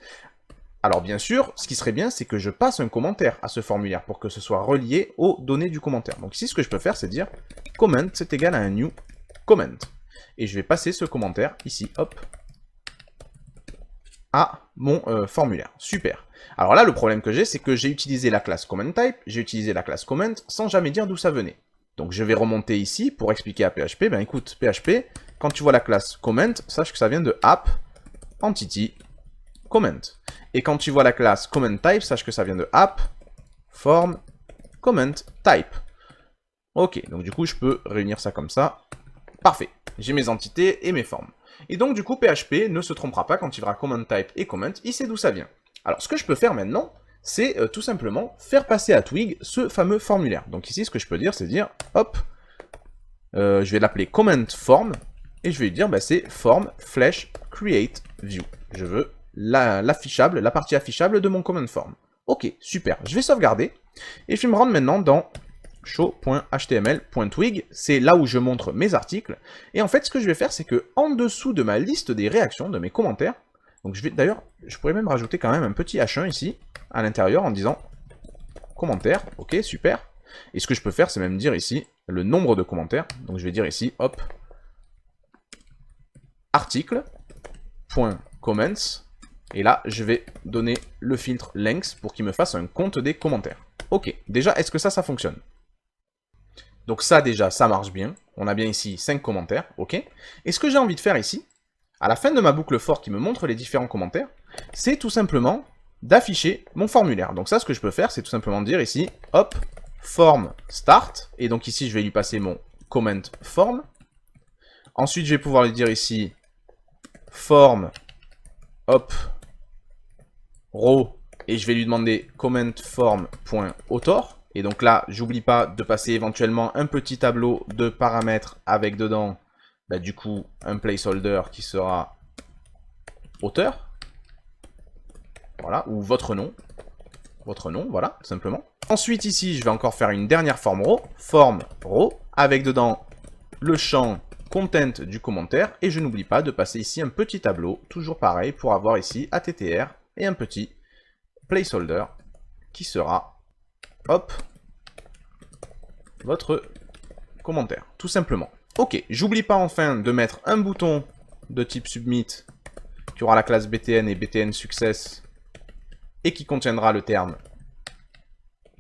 Alors bien sûr, ce qui serait bien, c'est que je passe un commentaire à ce formulaire pour que ce soit relié aux données du commentaire. Donc ici, ce que je peux faire, c'est dire comment, c'est égal à un new comment. Et je vais passer ce commentaire ici, hop, à mon formulaire. Super. Alors là, le problème que j'ai, c'est que j'ai utilisé la classe comment type, j'ai utilisé la classe comment sans jamais dire d'où ça venait. Donc je vais remonter ici pour expliquer à PHP, ben écoute, PHP, quand tu vois la classe comment, sache que ça vient de app entity comment. Et quand tu vois la classe comment type, sache que ça vient de app form comment type. Ok, donc du coup je peux réunir ça comme ça. Parfait, j'ai mes entités et mes formes. Et donc du coup PHP ne se trompera pas quand il verra comment type et comment, il sait d'où ça vient. Alors ce que je peux faire maintenant, c'est tout simplement faire passer à Twig ce fameux formulaire. Donc ici, ce que je peux dire, c'est dire, hop, je vais l'appeler comment form, et je vais lui dire, bah, c'est form flèche create view. Je veux l'affichable, la partie affichable de mon comment form. Ok, super. Je vais sauvegarder, et je vais me rendre maintenant dans show.html.twig, c'est là où je montre mes articles, et en fait, ce que je vais faire, c'est que en dessous de ma liste des réactions, de mes commentaires, donc je vais, d'ailleurs, je pourrais même rajouter quand même un petit H1 ici, à l'intérieur, en disant commentaire, ok, super. Et ce que je peux faire, c'est même dire ici le nombre de commentaires. Donc je vais dire ici, hop, article, point comments, et là, je vais donner le filtre length pour qu'il me fasse un compte des commentaires. Ok, déjà, est-ce que ça fonctionne? Donc ça, déjà, ça marche bien. On a bien ici 5 commentaires, ok. Et ce que j'ai envie de faire ici, à la fin de ma boucle for qui me montre les différents commentaires, c'est tout simplement d'afficher mon formulaire. Donc ça, ce que je peux faire, c'est tout simplement dire ici, hop, form start, et donc ici, je vais lui passer mon comment form. Ensuite, je vais pouvoir lui dire ici, form, hop, row, et je vais lui demander comment form.author. Et donc là, j'oublie pas de passer éventuellement un petit tableau de paramètres avec dedans, bah, du coup, un placeholder qui sera auteur. Voilà, ou votre nom, voilà, tout simplement. Ensuite, ici, je vais encore faire une dernière form row, avec dedans le champ content du commentaire, et je n'oublie pas de passer ici un petit tableau, toujours pareil, pour avoir ici attr, et un petit placeholder, qui sera, hop, votre commentaire, tout simplement. Ok, j'oublie pas enfin de mettre un bouton de type submit, qui aura la classe btn et btn success, et qui contiendra le terme,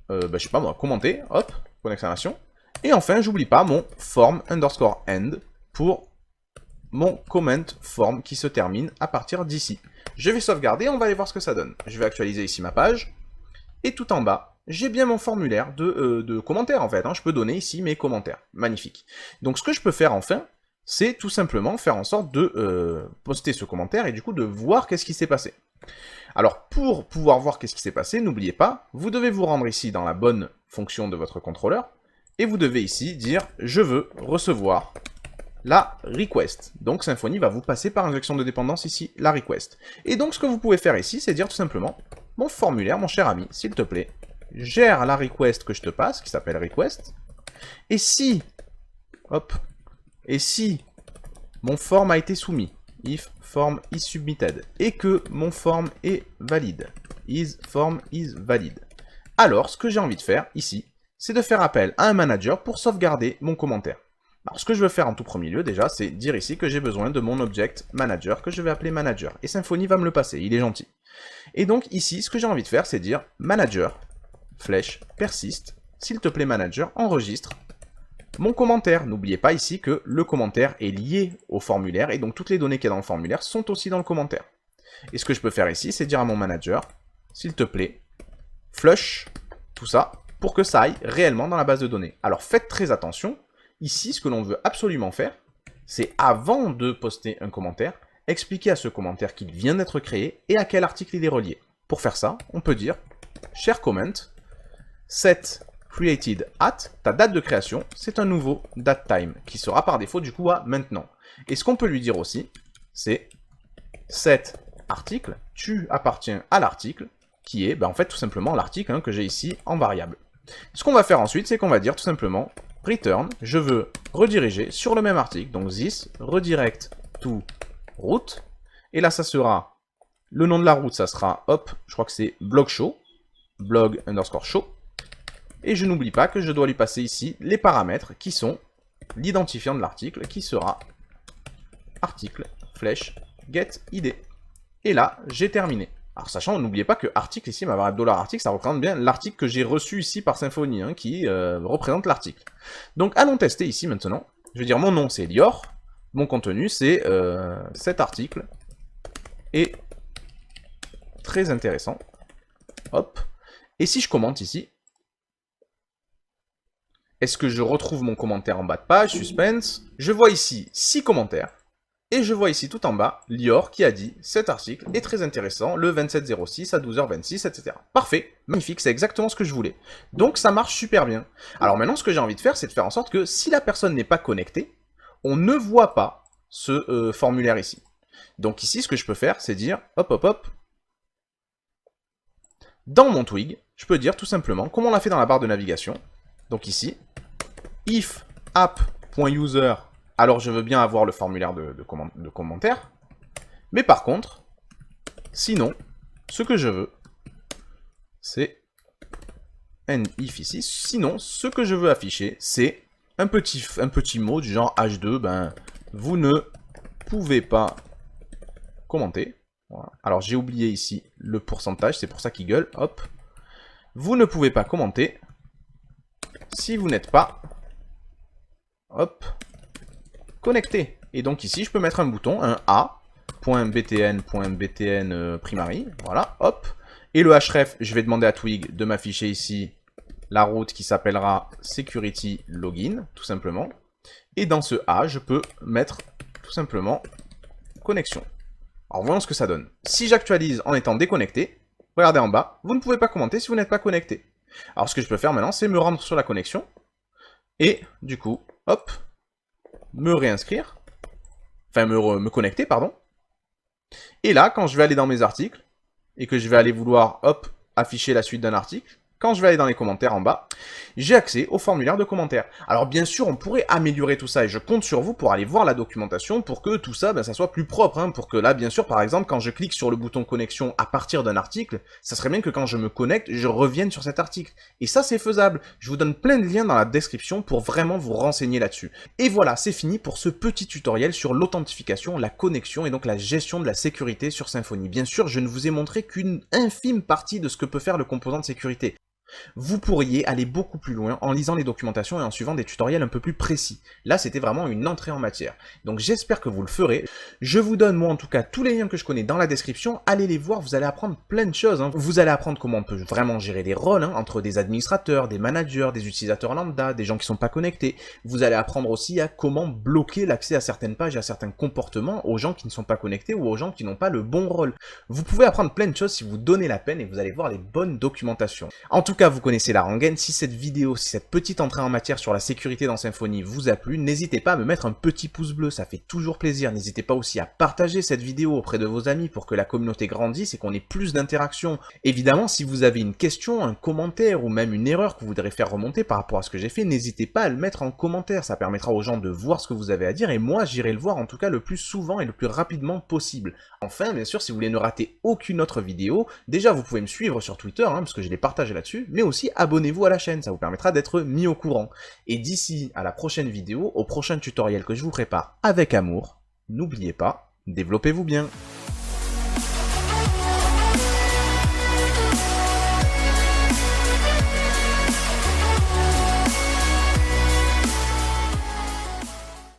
je sais pas moi, commenter, hop, point d'exclamation. Et enfin, j'oublie pas mon form underscore end pour mon comment form qui se termine à partir d'ici. Je vais sauvegarder, on va aller voir ce que ça donne. Je vais actualiser ici ma page, et tout en bas, j'ai bien mon formulaire de commentaires en fait, hein. Je peux donner ici mes commentaires, magnifique. Donc ce que je peux faire enfin, c'est tout simplement faire en sorte de poster ce commentaire et du coup de voir qu'est-ce qui s'est passé. Alors, pour pouvoir voir qu'est-ce qui s'est passé, n'oubliez pas, vous devez vous rendre ici dans la bonne fonction de votre contrôleur, et vous devez ici dire « Je veux recevoir la request ». Donc, Symfony va vous passer par injection de dépendance ici, la request. Et donc, ce que vous pouvez faire ici, c'est dire tout simplement « Mon formulaire, mon cher ami, s'il te plaît, gère la request que je te passe, qui s'appelle request, et si, hop, et si mon form a été soumis, if form is submitted, et que mon form est valide, is form is valid. Alors, ce que j'ai envie de faire ici, c'est de faire appel à un manager pour sauvegarder mon commentaire. Alors ce que je veux faire en tout premier lieu déjà, c'est dire ici que j'ai besoin de mon object manager, que je vais appeler manager. Et Symfony va me le passer, il est gentil. Et donc ici, ce que j'ai envie de faire, c'est dire manager, flèche, persiste, s'il te plaît manager, enregistre mon commentaire. N'oubliez pas ici que le commentaire est lié au formulaire, et donc toutes les données qu'il y a dans le formulaire sont aussi dans le commentaire. Et ce que je peux faire ici, c'est dire à mon manager, s'il te plaît, flush, tout ça, pour que ça aille réellement dans la base de données. Alors faites très attention, ici, ce que l'on veut absolument faire, c'est avant de poster un commentaire, expliquer à ce commentaire qu'il vient d'être créé et à quel article il est relié. Pour faire ça, on peut dire share comment, set created at, ta date de création, c'est un nouveau datetime, qui sera par défaut du coup à maintenant. Et ce qu'on peut lui dire aussi, c'est set article, tu appartiens à l'article, qui est en fait tout simplement l'article que j'ai ici en variable. Ce qu'on va faire ensuite, c'est qu'on va dire tout simplement return, je veux rediriger sur le même article, donc this, redirect to route, et là ça sera, le nom de la route, ça sera, hop, je crois que c'est blog show, blog underscore show, et je n'oublie pas que je dois lui passer ici les paramètres qui sont l'identifiant de l'article, qui sera article, flèche, get id. Et là, j'ai terminé. Alors sachant, n'oubliez pas que article ici, ma variable $article, ça représente bien l'article que j'ai reçu ici par Symfony, qui représente l'article. Donc allons tester ici maintenant. Je vais dire mon nom c'est Lior, mon contenu c'est cet article est très intéressant. Hop. Et si je commente ici, est-ce que je retrouve mon commentaire en bas de page, suspense? Je vois ici 6 commentaires. Et je vois ici tout en bas, Lior qui a dit « Cet article est très intéressant, le 27/06 à 12h26, etc. » Parfait, magnifique, c'est exactement ce que je voulais. Donc ça marche super bien. Alors maintenant, ce que j'ai envie de faire, c'est de faire en sorte que si la personne n'est pas connectée, on ne voit pas ce formulaire ici. Donc ici, ce que je peux faire, c'est dire « Hop, hop, hop ». Dans mon twig, je peux dire tout simplement, comme on l'a fait dans la barre de navigation, donc ici, if app.user, alors je veux bien avoir le formulaire de commentaire, mais par contre, sinon, ce que je veux, c'est end if ici, sinon, ce que je veux afficher, c'est un petit mot du genre h2, vous ne pouvez pas commenter. Voilà. Alors j'ai oublié ici le pourcentage, c'est pour ça qu'il gueule, hop. Vous ne pouvez pas commenter si vous n'êtes pas, hop, connecté. Et donc ici, je peux mettre un bouton, un a.btn primary, voilà, hop. Et le href, je vais demander à Twig de m'afficher ici la route qui s'appellera security login, tout simplement. Et dans ce a, je peux mettre tout simplement connexion. Alors voyons ce que ça donne. Si j'actualise en étant déconnecté, regardez en bas, vous ne pouvez pas commenter si vous n'êtes pas connecté. Alors ce que je peux faire maintenant, c'est me rendre sur la connexion, et du coup, hop, me réinscrire, enfin me connecter, pardon. Et là, quand je vais aller dans mes articles, et que je vais aller vouloir, hop, afficher la suite d'un article, quand je vais aller dans les commentaires en bas, j'ai accès au formulaire de commentaires. Alors bien sûr, on pourrait améliorer tout ça, et je compte sur vous pour aller voir la documentation, pour que tout ça, ça soit plus propre, pour que là, bien sûr, par exemple, quand je clique sur le bouton connexion à partir d'un article, ça serait bien que quand je me connecte, je revienne sur cet article. Et ça, c'est faisable. Je vous donne plein de liens dans la description pour vraiment vous renseigner là-dessus. Et voilà, c'est fini pour ce petit tutoriel sur l'authentification, la connexion et donc la gestion de la sécurité sur Symfony. Bien sûr, je ne vous ai montré qu'une infime partie de ce que peut faire le composant de sécurité. Vous pourriez aller beaucoup plus loin en lisant les documentations et en suivant des tutoriels un peu plus précis. Là, c'était vraiment une entrée en matière. Donc j'espère que vous le ferez. Je vous donne, moi en tout cas, tous les liens que je connais dans la description. Allez les voir, vous allez apprendre plein de choses. Vous allez apprendre comment on peut vraiment gérer les rôles, entre des administrateurs, des managers, des utilisateurs lambda, des gens qui ne sont pas connectés. Vous allez apprendre aussi à comment bloquer l'accès à certaines pages et à certains comportements aux gens qui ne sont pas connectés ou aux gens qui n'ont pas le bon rôle. Vous pouvez apprendre plein de choses si vous donnez la peine et vous allez voir les bonnes documentations. En tout cas, vous connaissez la rengaine. Si cette vidéo, si cette petite entrée en matière sur la sécurité dans Symfony vous a plu, n'hésitez pas à me mettre un petit pouce bleu, ça fait toujours plaisir. N'hésitez pas aussi à partager cette vidéo auprès de vos amis pour que la communauté grandisse et qu'on ait plus d'interactions. Évidemment, si vous avez une question, un commentaire ou même une erreur que vous voudrez faire remonter par rapport à ce que j'ai fait, n'hésitez pas à le mettre en commentaire, ça permettra aux gens de voir ce que vous avez à dire et moi j'irai le voir en tout cas le plus souvent et le plus rapidement possible. Enfin, bien sûr, si vous voulez ne rater aucune autre vidéo, déjà vous pouvez me suivre sur Twitter, parce que je les partage là-dessus, mais aussi abonnez-vous à la chaîne, ça vous permettra d'être mis au courant. Et d'ici à la prochaine vidéo, au prochain tutoriel que je vous prépare avec amour, n'oubliez pas, développez-vous bien.